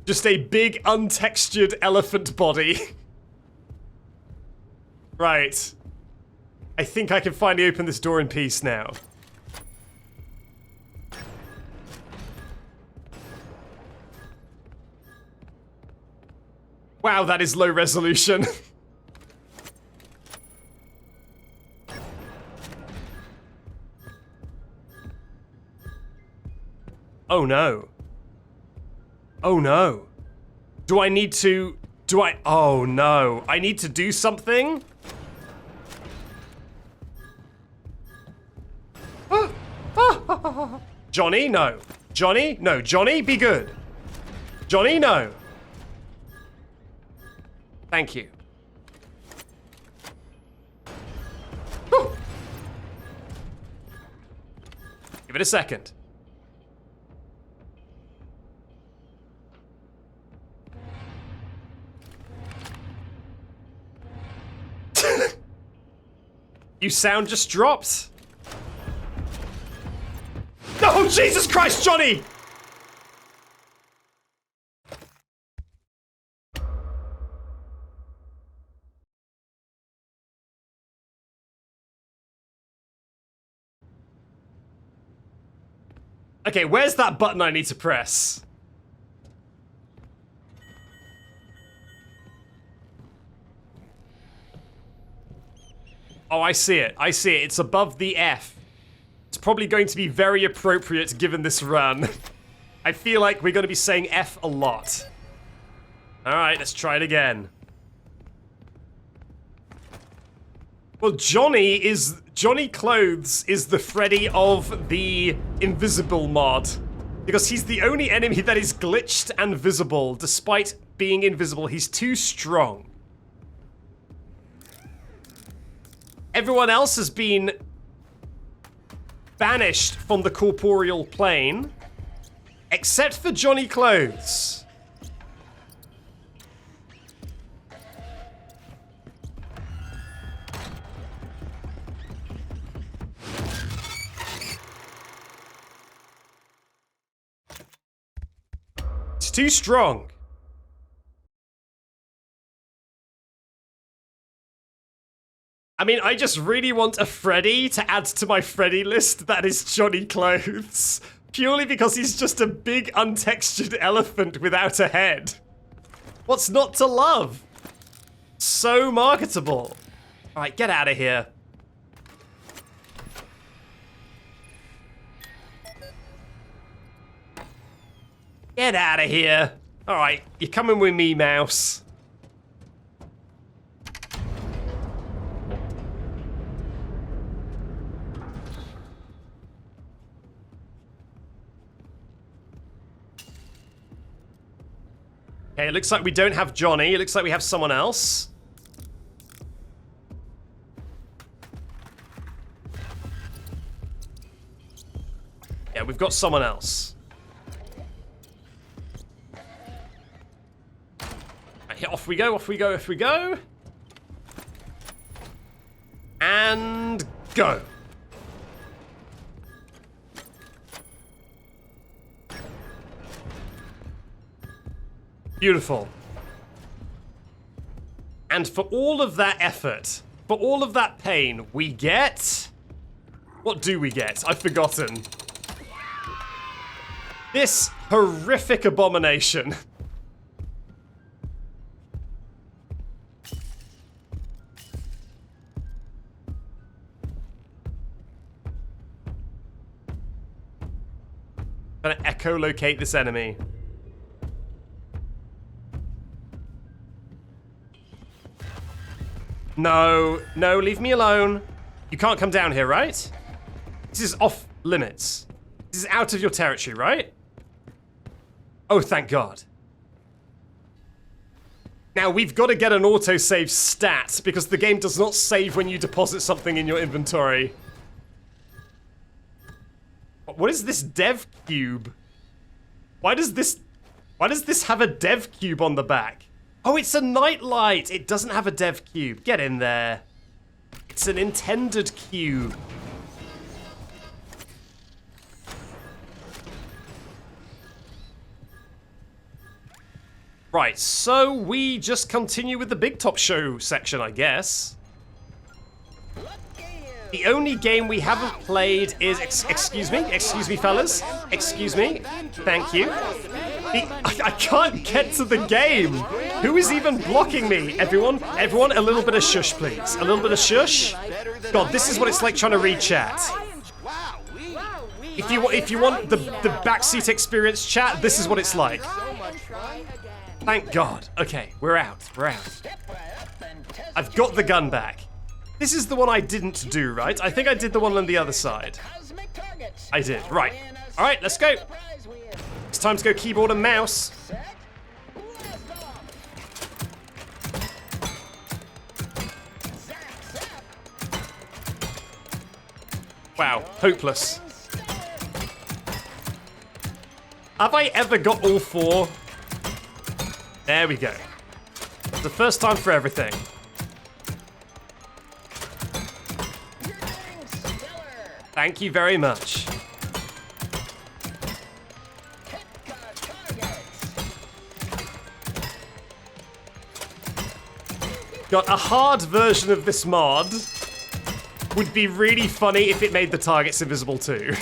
Just a big untextured elephant body. Right. I think I can finally open this door in peace now. Wow, that is low resolution. Oh no. Oh no. Do I need to... Oh no. I need to do something? Johnny, no. Johnny, no. Johnny, be good. Johnny, no. Thank you. Give it a second. You sound just dropped. Oh, Jesus Christ, Johnny! Okay, where's that button I need to press? Oh, I see it. I see it. It's above the F. It's probably going to be very appropriate given this run. I feel like we're going to be saying F a lot. All right, let's try it again. Well, Johnny Clothes is the Freddy of the Invisible mod. Because he's the only enemy that is glitched and visible. Despite being invisible, he's too strong. Everyone else has been banished from the corporeal plane, except for Johnny Clothes. It's too strong. I mean, I just really want a Freddy to add to my Freddy list that is Johnny Clothes. Purely because he's just a big untextured elephant without a head. What's not to love? So marketable. Alright, get out of here. Get out of here. Alright, you're coming with me, mouse. Okay, it looks like we don't have Johnny. It looks like we have someone else. Yeah, we've got someone else. Right, off we go, off we go, off we go. And go. Beautiful. And for all of that effort, for all of that pain, we get... What do we get? I've forgotten. This horrific abomination. I'm gonna echolocate this enemy. No, no, leave me alone. You can't come down here, right? This is off limits. This is out of your territory, right? Oh, thank God. Now, we've got to get an autosave stat, because the game does not save when you deposit something in your inventory. What is this dev cube? Why does this have a dev cube on the back? Oh, it's a nightlight! It doesn't have a dev cube. Get in there. It's an intended cube. Right, so we just continue with the Big Top Show section, I guess. The only game we haven't played is... Excuse me, fellas. Excuse me. Thank you. I can't get to the game. Who is even blocking me? Everyone, a little bit of shush, please. A little bit of shush. God, this is what it's like trying to read chat. If you want the backseat experience chat, this is what it's like. Thank God. Okay, we're out. We're out. I've got the gun back. This is the one I didn't do, right? I think I did the one on the other side. I did. Right. All right, let's go. It's time to go keyboard and mouse. Wow, hopeless. Have I ever got all four? There we go. The first time for everything. Thank you very much. Got a hard version of this mod. Would be really funny if it made the targets invisible too.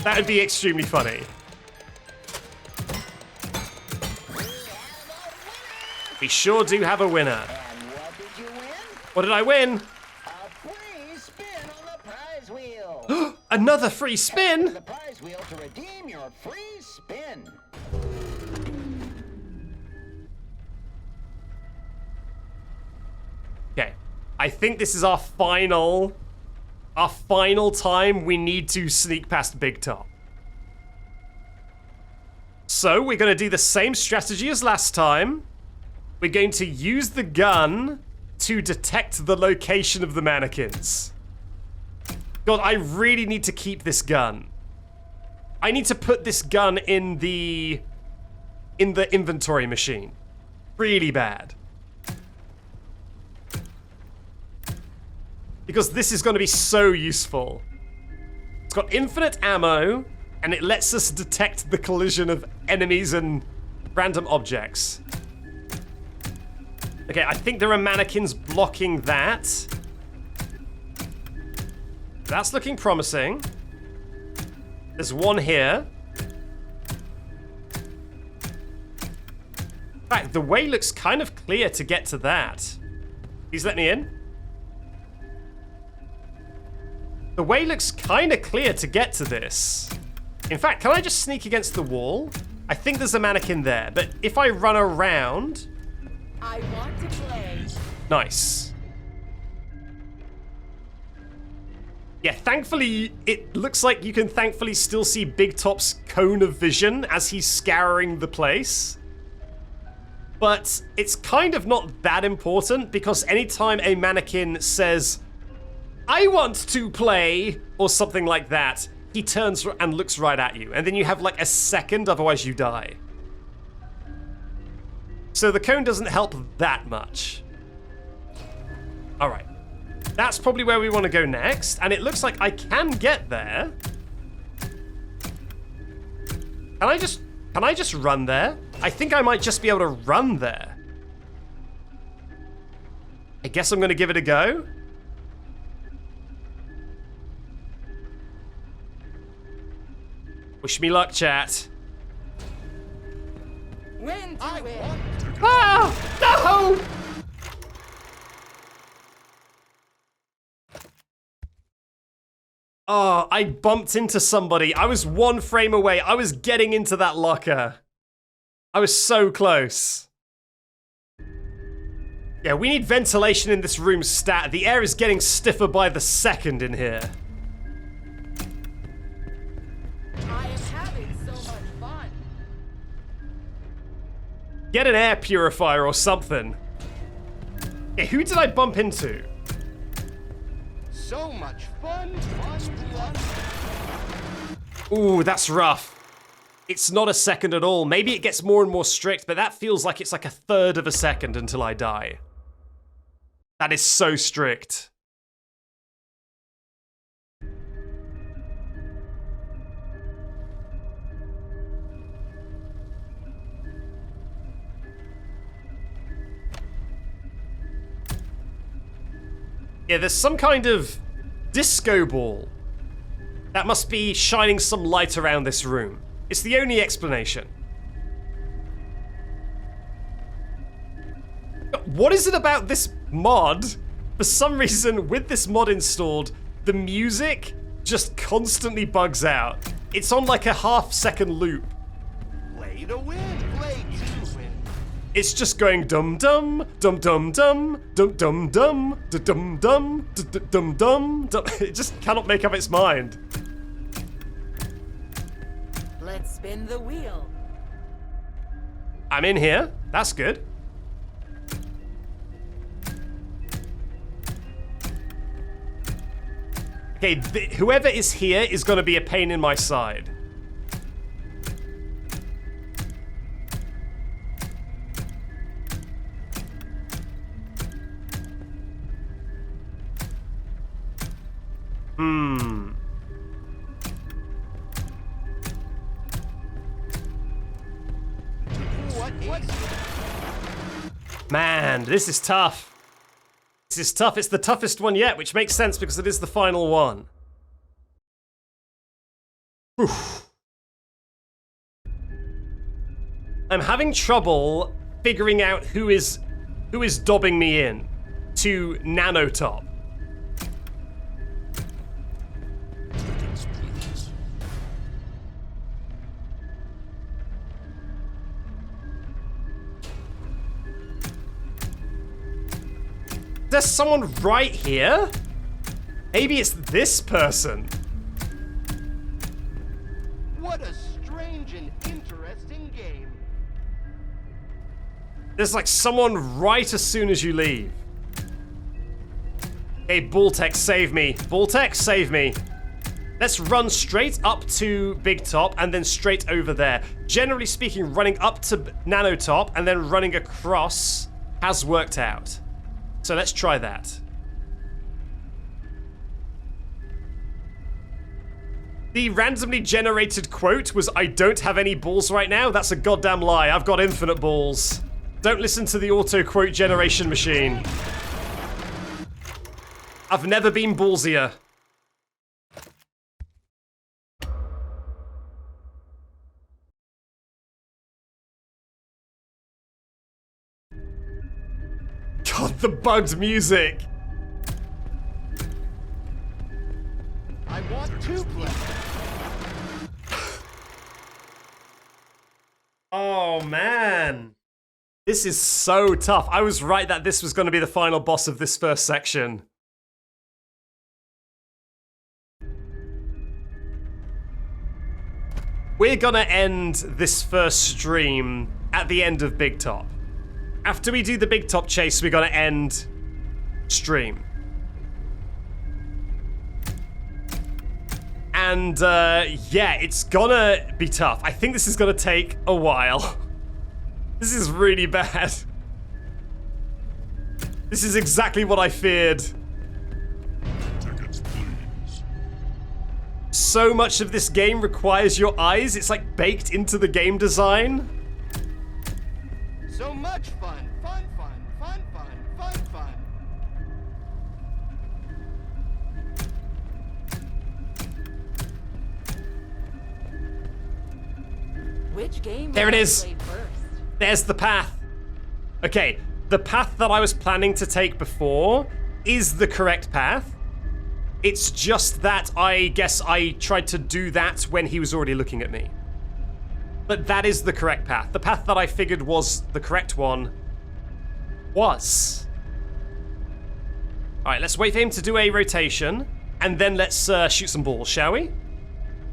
That would be extremely funny. We sure do have a winner. What did I win? Another free spin? The prize wheel to redeem your free spin. Okay. I think this is our final time we need to sneak past Big Top. So we're going to do the same strategy as last time. We're going to use the gun to detect the location of the mannequins. God, I really need to keep this gun. I need to put this gun in the inventory machine. Really bad. Because this is going to be so useful. It's got infinite ammo, and it lets us detect the collision of enemies and random objects. Okay, I think there are mannequins blocking that. That's looking promising. There's one here. In fact, the way looks kind of clear to get to that. Please let me in. The way looks kind of clear to get to this. In fact, can I just sneak against the wall? I think there's a mannequin there, but if I run around... I want to play. Nice. Yeah, thankfully, it looks like you can thankfully still see Big Top's cone of vision as he's scouring the place. But it's kind of not that important because anytime a mannequin says, I want to play, or something like that, he turns and looks right at you. And then you have like a second, otherwise you die. So the cone doesn't help that much. All right. That's probably where we want to go next, and it looks like I can get there. Can I just run there? I think I might just be able to run there. I guess I'm going to give it a go. Wish me luck, chat. Win to win. Ah! No! Oh, I bumped into somebody. I was one frame away. I was getting into that locker. I was so close. Yeah, we need ventilation in this room stat. The air is getting stiffer by the second in here. I am having so much fun. Get an air purifier or something. Yeah, who did I bump into? So much fun, fun, fun. Ooh, that's rough. It's not a second at all. Maybe it gets more and more strict, but that feels like it's like a third of a second until I die. That is so strict. Yeah, there's some kind of disco ball that must be shining some light around this room. It's the only explanation. What is it about this mod? For some reason, with this mod installed, the music just constantly bugs out. It's on like a half-second loop. Play to win, play to win. It's just going dum dum dum dum dum dum dum dum dum dum dum dum dum. It just cannot make up its mind. Let's spin the wheel. I'm in here. That's good. Okay, whoever is here is going to be a pain in my side. Man, this is tough. This is tough. It's the toughest one yet, which makes sense because it is the final one. Oof. I'm having trouble figuring out who is dobbing me in to NanoTop. there's someone right here? Maybe it's this person. What a strange and interesting game. There's like someone right as soon as you leave. Hey, Baltex, save me. Baltex, save me. Let's run straight up to Big Top and then straight over there. Generally speaking, running up to NanoTop and then running across has worked out. So let's try that. The randomly generated quote was, "I don't have any balls right now." That's a goddamn lie. I've got infinite balls. Don't listen to the auto quote generation machine. I've never been ballsier. God, the bugged music. I want to play. Oh, man. This is so tough. I was right that this was going to be the final boss of this first section. We're gonna end this first stream at the end of Big Top. After we do the Big Top chase, we're gonna end stream. And yeah, it's gonna be tough. I think this is gonna take a while. This is really bad. This is exactly what I feared. Tickets, please. So much of this game requires your eyes. It's like baked into the game design. So much fun. Fun, fun, fun, fun, fun, fun. Which game? There it will I is. play first? There's the path. Okay, the path that I was planning to take before is the correct path. It's just that I guess I tried to do that when he was already looking at me. But that is the correct path. The path that I figured was the correct one was. All right, let's wait for him to do a rotation, and then let's shoot some balls, shall we?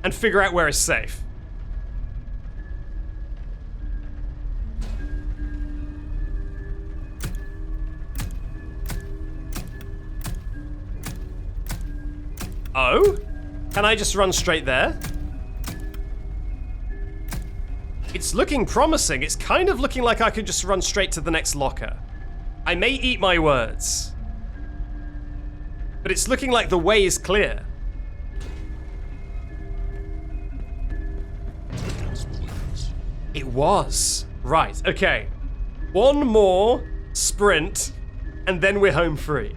And figure out where is safe. Oh? Can I just run straight there? It's looking promising. It's kind of looking like I could just run straight to the next locker. I may eat my words. But it's looking like the way is clear. Tickets, please. It was. Right, okay. One more sprint, and then we're home free.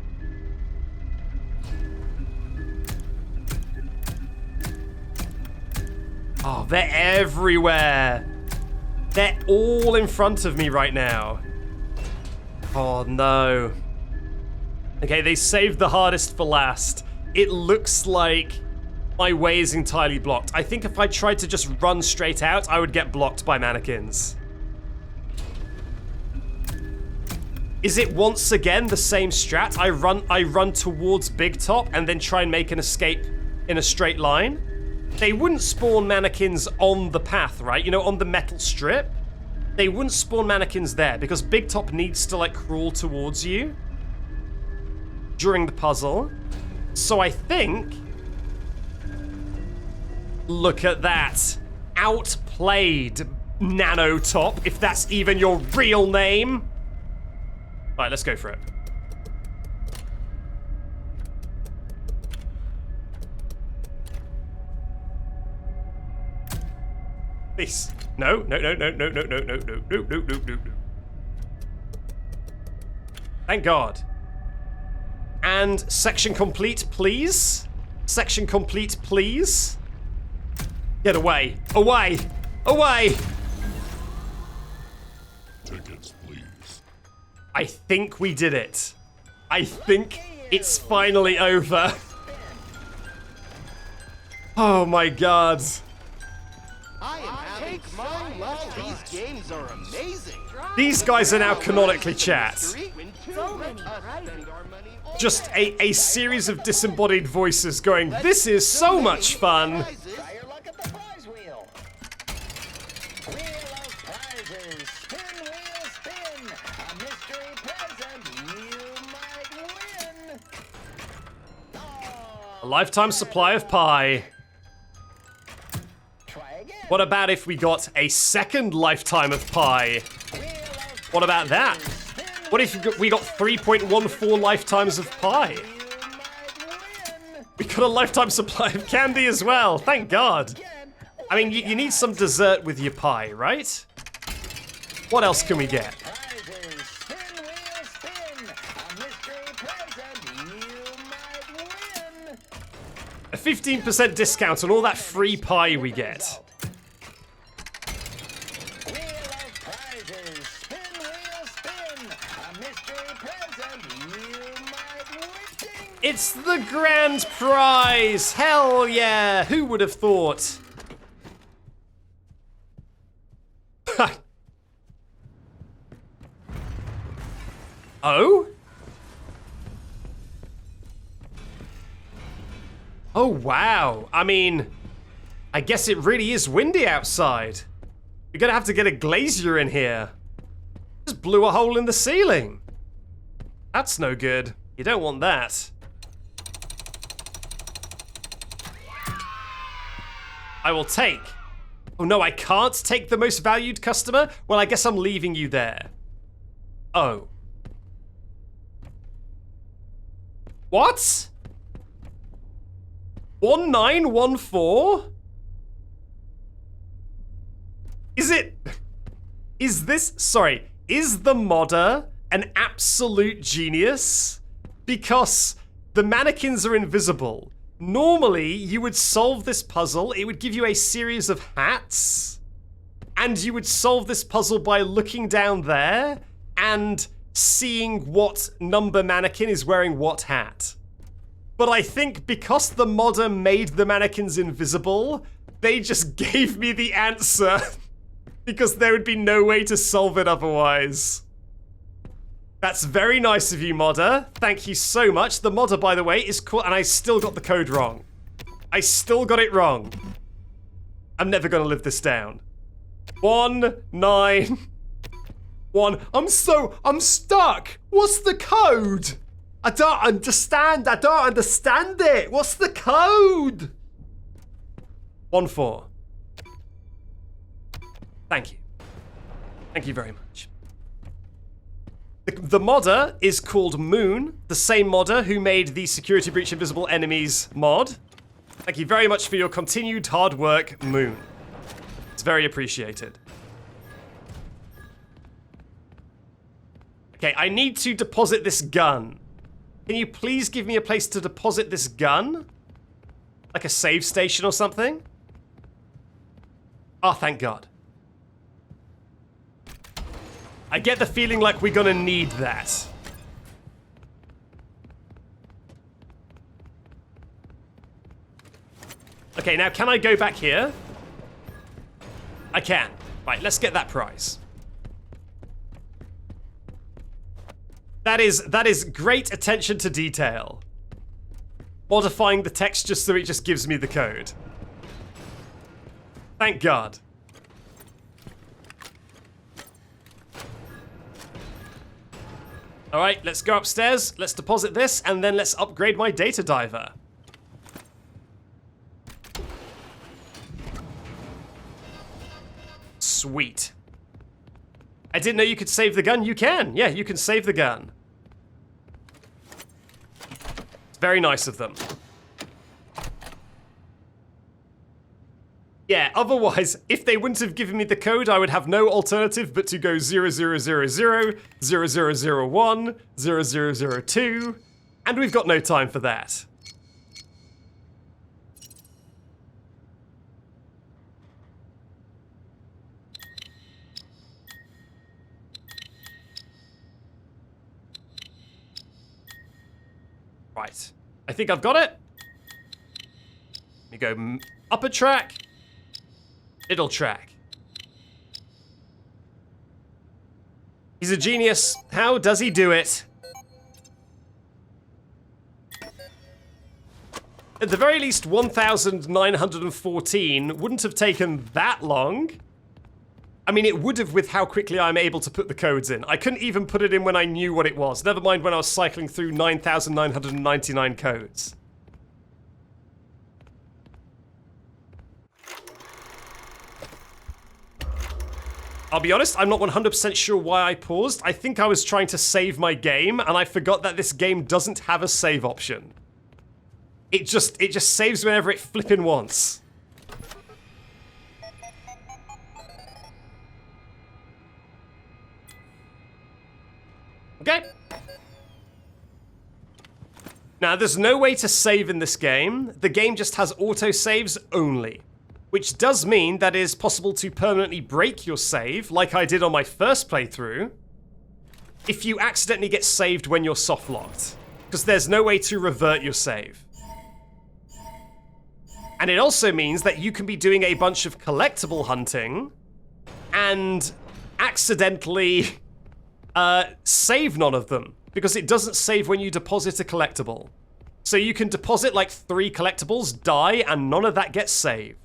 Oh, they're everywhere. They're all in front of me right now. Oh, no. Okay, they saved the hardest for last. It looks like my way is entirely blocked. I think if I tried to just run straight out, I would get blocked by mannequins. Is it once again the same strat? I run towards Big Top and then try and make an escape in a straight line? They wouldn't spawn mannequins on the path, right? You know, on the metal strip? They wouldn't spawn mannequins there because Big Top needs to, like, crawl towards you during the puzzle. So I think... Look at that. Outplayed, NanoTop, if that's even your real name. All right, let's go for it. Please. No, no, no, no, no, no, no, no, no, no, no, no, no, no. Thank God. And section complete, please. Section complete, please. Get away. Away. Away. Tickets, please. I think we did it. I think it's finally over. Oh my God. I am having my lunch. These games are amazing. These guys are now canonically chat. So many prizes. Just a series of disembodied voices going, this is so much fun. Try your luck at the prize wheel. Wheel of prizes. Spin, wheel, spin. A mystery present you might win. A lifetime supply of pie. Try again. What about if we got a second lifetime of pie? What about that? What if we got 3.14 lifetimes of pie? We got a lifetime supply of candy as well, thank God. I mean, you need some dessert with your pie, right? What else can we get? Prizes. Spin, wheel, spin. A mystery present you might win. A 15% discount on all that free pie we get. Wheel of prizes. Spin, wheel, spin. A mystery present you might win. Ding. It's the grand prize! Hell yeah! Who would have thought? Oh? Oh wow. I mean, I guess it really is windy outside. You're gonna have to get a glazier in here. Just blew a hole in the ceiling. That's no good. You don't want that. I will take. Oh no, I can't take the most valued customer? Well, I guess I'm leaving you there. Oh. What? 1914? Is the modder an absolute genius? Because the mannequins are invisible. Normally, you would solve this puzzle, it would give you a series of hats, and you would solve this puzzle by looking down there and seeing what number mannequin is wearing what hat. But I think because the modder made the mannequins invisible, they just gave me the answer because there would be no way to solve it otherwise. That's very nice of you, modder. Thank you so much. The modder, by the way, is cool, and I still got the code wrong. I still got it wrong. I'm never gonna live this down. 191. I'm stuck. What's the code? I don't understand it. What's the code? 14. Thank you. Thank you very much. The modder is called Moon, the same modder who made the Security Breach Invisible Enemies mod. Thank you very much for your continued hard work, Moon. It's very appreciated. Okay, I need to deposit this gun. Can you please give me a place to deposit this gun? Like a save station or something? Oh, thank God. I get the feeling like we're gonna need that. Okay, now can I go back here? I can. Right, let's get that prize. That is great attention to detail. Modifying the text just so it just gives me the code. Thank God. All right, let's go upstairs, let's deposit this, and then let's upgrade my data diver. Sweet. I didn't know you could save the gun. You can. Yeah, you can save the gun. It's very nice of them. Yeah, otherwise, if they wouldn't have given me the code, I would have no alternative but to go 0000, 0001, 0002, and we've got no time for that. Right, I think I've got it. Let me go up a track. It'll track. He's a genius. How does he do it? At the very least, 1,914 wouldn't have taken that long. I mean, it would have with how quickly I'm able to put the codes in. I couldn't even put it in when I knew what it was. Never mind when I was cycling through 9,999 codes. I'll be honest, I'm not 100% sure why I paused. I think I was trying to save my game, and I forgot that this game doesn't have a save option. It just saves whenever it flippin' wants. Okay. Now, there's no way to save in this game. The game just has autosaves only, which does mean that it is possible to permanently break your save, like I did on my first playthrough, if you accidentally get saved when you're soft-locked, because there's no way to revert your save. And it also means that you can be doing a bunch of collectible hunting and accidentally save none of them, because it doesn't save when you deposit a collectible. So you can deposit like 3 collectibles, die, and none of that gets saved.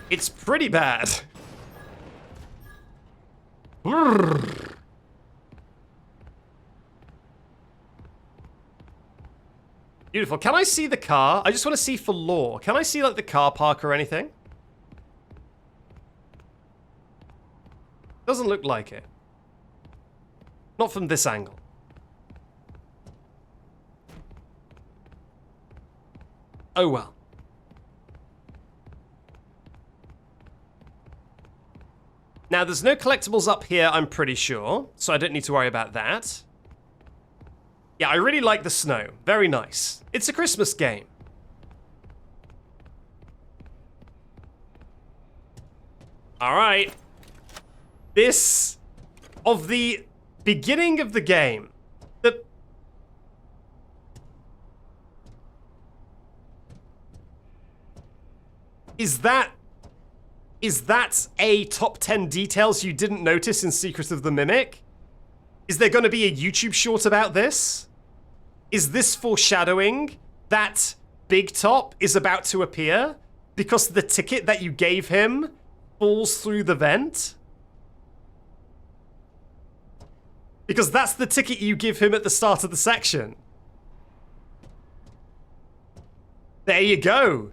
It's pretty bad. Beautiful. Can I see the car? I just want to see for lore. Can I see like the car park or anything? Doesn't look like it. Not from this angle. Oh well. Now, there's no collectibles up here, I'm pretty sure, so I don't need to worry about that. Yeah, I really like the snow. Very nice. It's a Christmas game. Alright. This, of the beginning of the game, Is that a top 10 details you didn't notice in Secret of the Mimic? Is there going to be a YouTube short about this? Is this foreshadowing that Big Top is about to appear because the ticket that you gave him falls through the vent? Because that's the ticket you give him at the start of the section. There you go.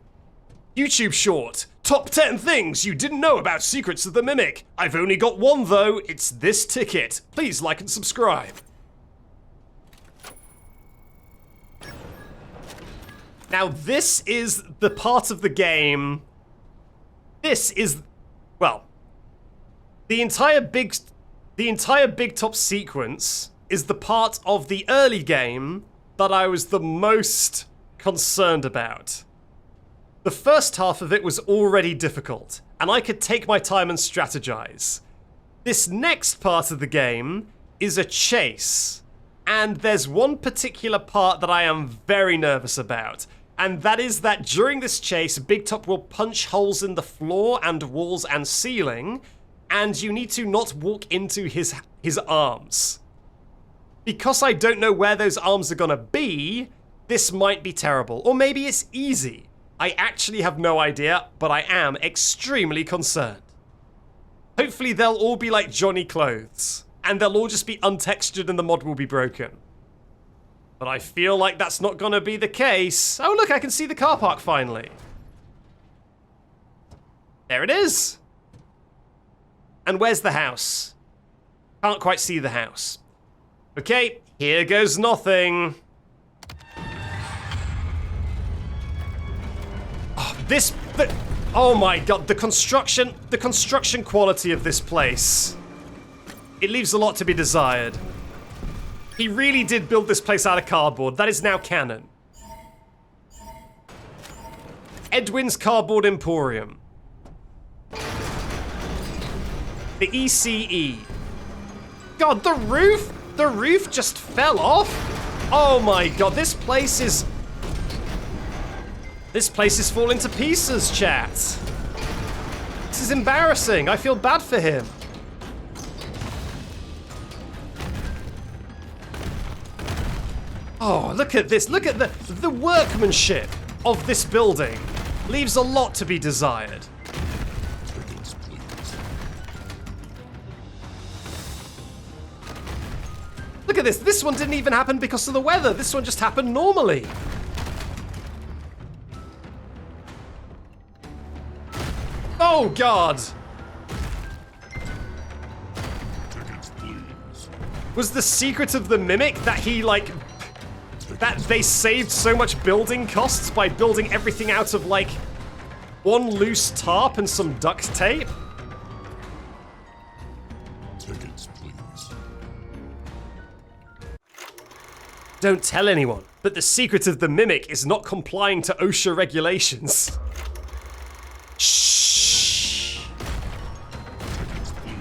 YouTube short. Top 10 things you didn't know about Secrets of the Mimic. I've only got one though. It's this ticket. Please like and subscribe. Now this is the part of the game. This is, well, the entire Big Top sequence is the part of the early game that I was the most concerned about. The first half of it was already difficult, and I could take my time and strategize. This next part of the game is a chase, and there's one particular part that I am very nervous about, and that is that during this chase, Big Top will punch holes in the floor and walls and ceiling, and you need to not walk into his arms. Because I don't know where those arms are gonna be, this might be terrible, or maybe it's easy. I actually have no idea, but I am extremely concerned. Hopefully they'll all be like Johnny Clothes, and they'll all just be untextured and the mod will be broken. But I feel like that's not gonna be the case. Oh look, I can see the car park finally. There it is. And where's the house? Can't quite see the house. Okay, here goes nothing. Oh my god, the construction quality of this place. It leaves a lot to be desired. He really did build this place out of cardboard. That is now canon. Edwin's Cardboard Emporium. The ECE. God, the roof just fell off. Oh my god, this place is... This place is falling to pieces, chat. This is embarrassing. I feel bad for him. Oh, look at this. Look at the workmanship of this building. Leaves a lot to be desired. Tickets, please. Look at this. This one didn't even happen because of the weather. This one just happened normally. Oh, God. Tickets, please. Was the secret of the mimic that he, like, that they saved so much building costs by building everything out of, like, one loose tarp and some duct tape? Tickets, please. Don't tell anyone, but the secret of the mimic is not complying to OSHA regulations. Shh. Tickets, please.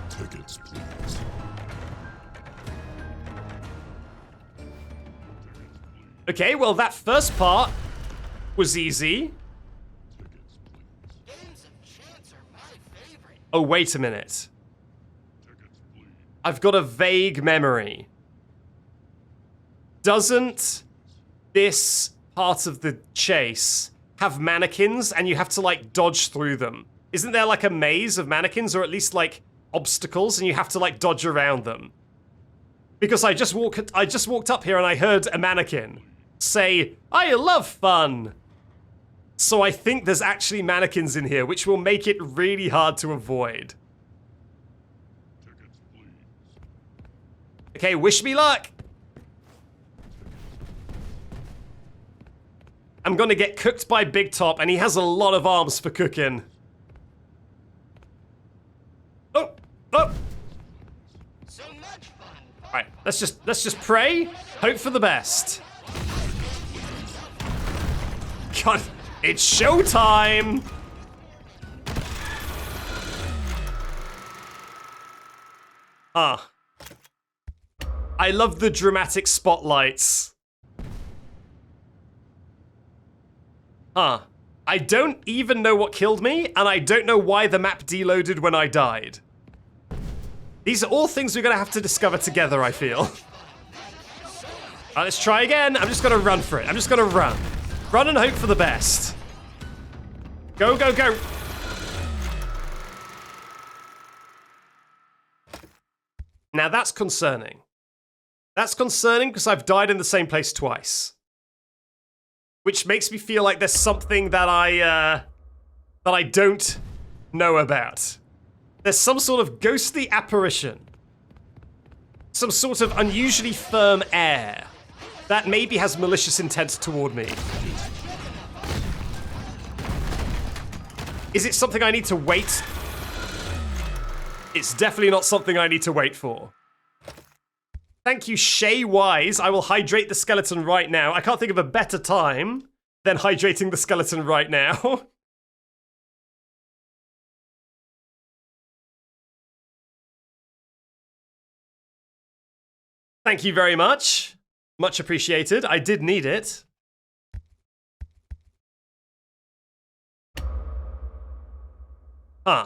Tickets, please. Okay, well, that first part was easy. Games of chance are my favorite. Oh, wait a minute. I've got a vague memory. Doesn't this part of the chase have mannequins and you have to, like, dodge through them? Isn't there, like, a maze of mannequins, or at least, like, obstacles, and you have to, like, dodge around them? Because I just walked up here and I heard a mannequin say, "I love fun." So I think there's actually mannequins in here, which will make it really hard to avoid. Okay, wish me luck. I'm gonna get cooked by Big Top, and he has a lot of arms for cooking. Oh, oh. So much fun. All right, let's just pray, hope for the best. God, it's showtime. Ah. I love the dramatic spotlights. Huh. I don't even know what killed me, and I don't know why the map deloaded when I died. These are all things we're gonna have to discover together, I feel. Alright, let's try again. I'm just gonna run for it. I'm just gonna run. Run and hope for the best. Go, go, go. Now that's concerning. That's concerning because I've died in the same place twice. Which makes me feel like there's something that I don't know about. There's some sort of ghostly apparition. Some sort of unusually firm air that maybe has malicious intent toward me. Is it something I need to wait? It's definitely not something I need to wait for. Thank you, Shay Wise. I will hydrate the skeleton right now. I can't think of a better time than hydrating the skeleton right now. Thank you very much. Much appreciated. I did need it. Huh.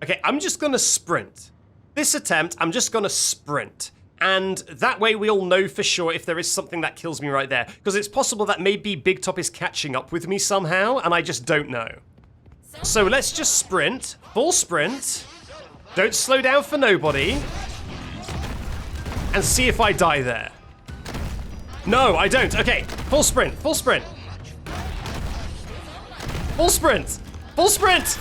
Okay, I'm just gonna sprint. This attempt, I'm just gonna sprint. And that way we'll know for sure if there is something that kills me right there. Because it's possible that maybe Big Top is catching up with me somehow, and I just don't know. So let's just sprint. Full sprint. Don't slow down for nobody. And see if I die there. No, I don't. Okay, full sprint, full sprint. Full sprint. Full sprint.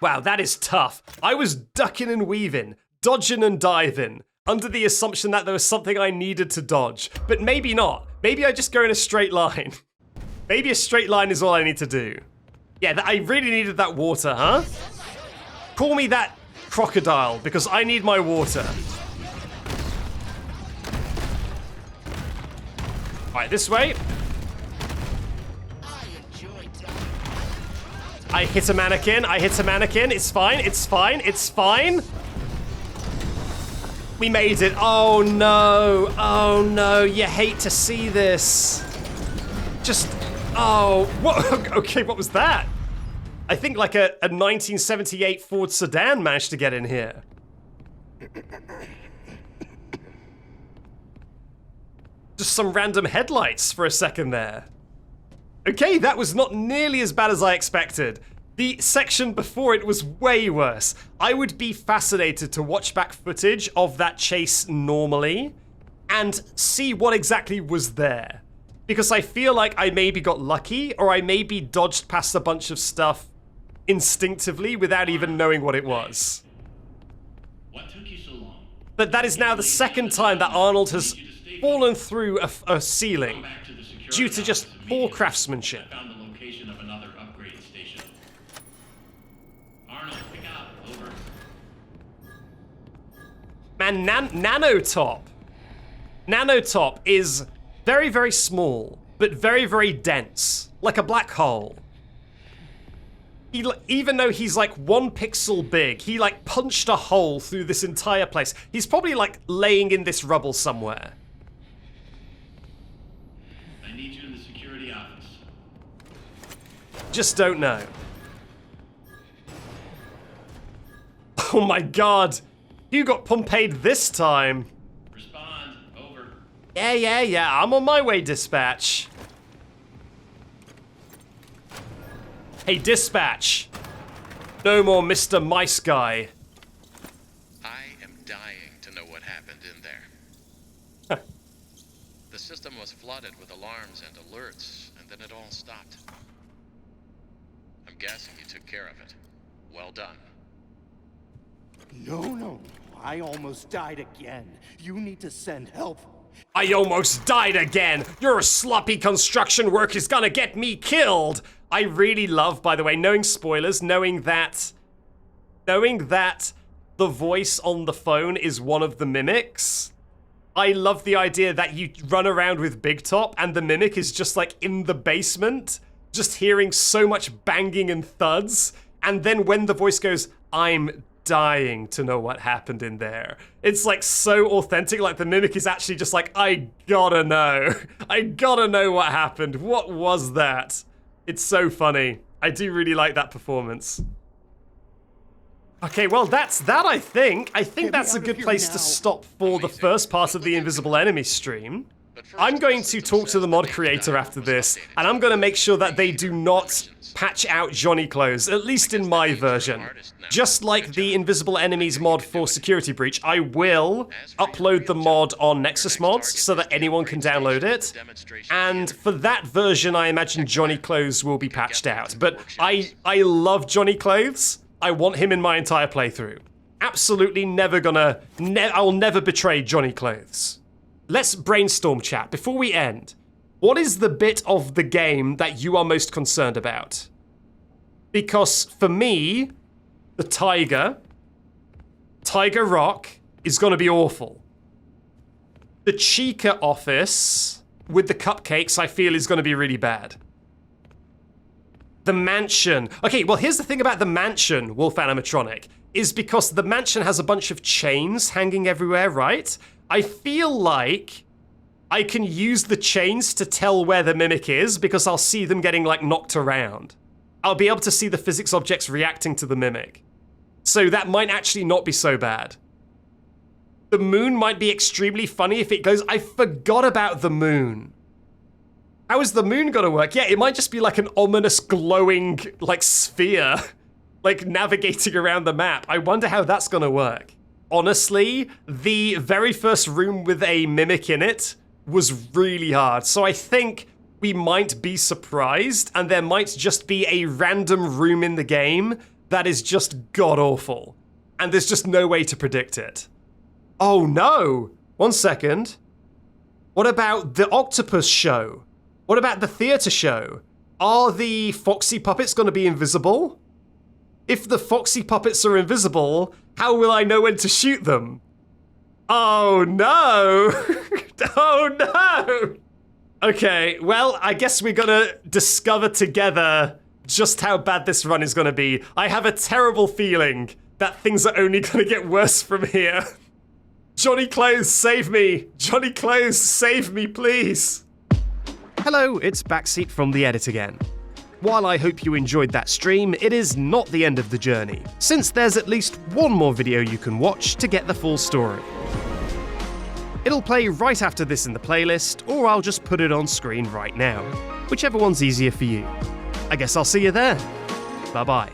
Wow, that is tough. I was ducking and weaving, dodging and diving, under the assumption that there was something I needed to dodge. But maybe not. Maybe I just go in a straight line. Maybe a straight line is all I need to do. Yeah, I really needed that water, huh? Call me that crocodile, because I need my water. Alright, this way. I hit a mannequin. It's fine. It's fine. It's fine. We made it. Oh no. Oh no. You hate to see this. Just, oh, what? Okay, what was that? I think like a 1978 Ford sedan managed to get in here. Just some random headlights for a second there. Okay, that was not nearly as bad as I expected. The section before it was way worse. I would be fascinated to watch back footage of that chase normally and see what exactly was there. Because I feel like I maybe got lucky or I maybe dodged past a bunch of stuff instinctively without even knowing what it was. What took you so long? But that is now the second time that Arnold has fallen through a ceiling due to just poor craftsmanship. I found the location of another upgrade station. Arnold, pick up. Over. Man, NanoTop. NanoTop is very, very small, but very, very dense, like a black hole. Even though he's like 1 pixel big, he like punched a hole through this entire place. He's probably like laying in this rubble somewhere. I need you in the security office. Just don't know. Oh my god. You got Pompeyed this time. Respond. Over. Yeah. I'm on my way, dispatch. Hey, dispatch. No more Mr. Mice Guy. I am dying to know what happened in there. The system was flooded with alarms and alerts, and then it all stopped. I'm guessing you took care of it. Well done. No. I almost died again. You need to send help. I almost died again. Your sloppy construction work is gonna get me killed. I really love, by the way, knowing spoilers, knowing that the voice on the phone is one of the mimics. I love the idea that you run around with Big Top and the mimic is just like in the basement, just hearing so much banging and thuds. And then when the voice goes, I'm dying to know what happened in there. It's like so authentic, like the mimic is actually just like, I gotta know. I gotta know what happened. What was that? It's so funny. I do really like that performance. Okay, well that's that, I think. I think that's a good place to stop for the first part of the Invisible Enemy stream. I'm going to talk to the mod creator after this, and I'm going to make sure that they do not patch out Johnny Clothes, at least in my version. Just like the Invisible Enemies mod for Security Breach, I will upload the mod on Nexus Mods so that anyone can download it. And for that version, I imagine Johnny Clothes will be patched out. But I love Johnny Clothes. I want him in my entire playthrough. Absolutely never gonna... I'll never betray Johnny Clothes. Let's brainstorm, chat. Before we end, what is the bit of the game that you are most concerned about? Because for me, the Tiger Rock is gonna be awful. The Chica office with the cupcakes, I feel, is gonna be really bad. The mansion. Okay, well, here's the thing about the mansion, Wolf Animatronic, is because the mansion has a bunch of chains hanging everywhere, right? I feel like I can use the chains to tell where the mimic is because I'll see them getting, like, knocked around. I'll be able to see the physics objects reacting to the mimic. So that might actually not be so bad. The moon might be extremely funny if it goes, I forgot about the moon. How is the moon gonna work? Yeah, it might just be like an ominous glowing, like, sphere, like, navigating around the map. I wonder how that's gonna work. Honestly, the very first room with a mimic in it was really hard. So I think we might be surprised and there might just be a random room in the game that is just god-awful. And there's just no way to predict it. Oh no! 1 second. What about the octopus show? What about the theater show? Are the Foxy puppets gonna be invisible? If the Foxy puppets are invisible, how will I know when to shoot them? Oh no! Oh no! Okay, well, I guess we're gonna discover together just how bad this run is going to be. I have a terrible feeling that things are only going to get worse from here. Johnny Clothes, save me! Johnny Clothes, save me, please! Hello, it's Backseat from The Edit again. While I hope you enjoyed that stream, it is not the end of the journey, since there's at least one more video you can watch to get the full story. It'll play right after this in the playlist, or I'll just put it on screen right now, whichever one's easier for you. I guess I'll see you there. Bye-bye.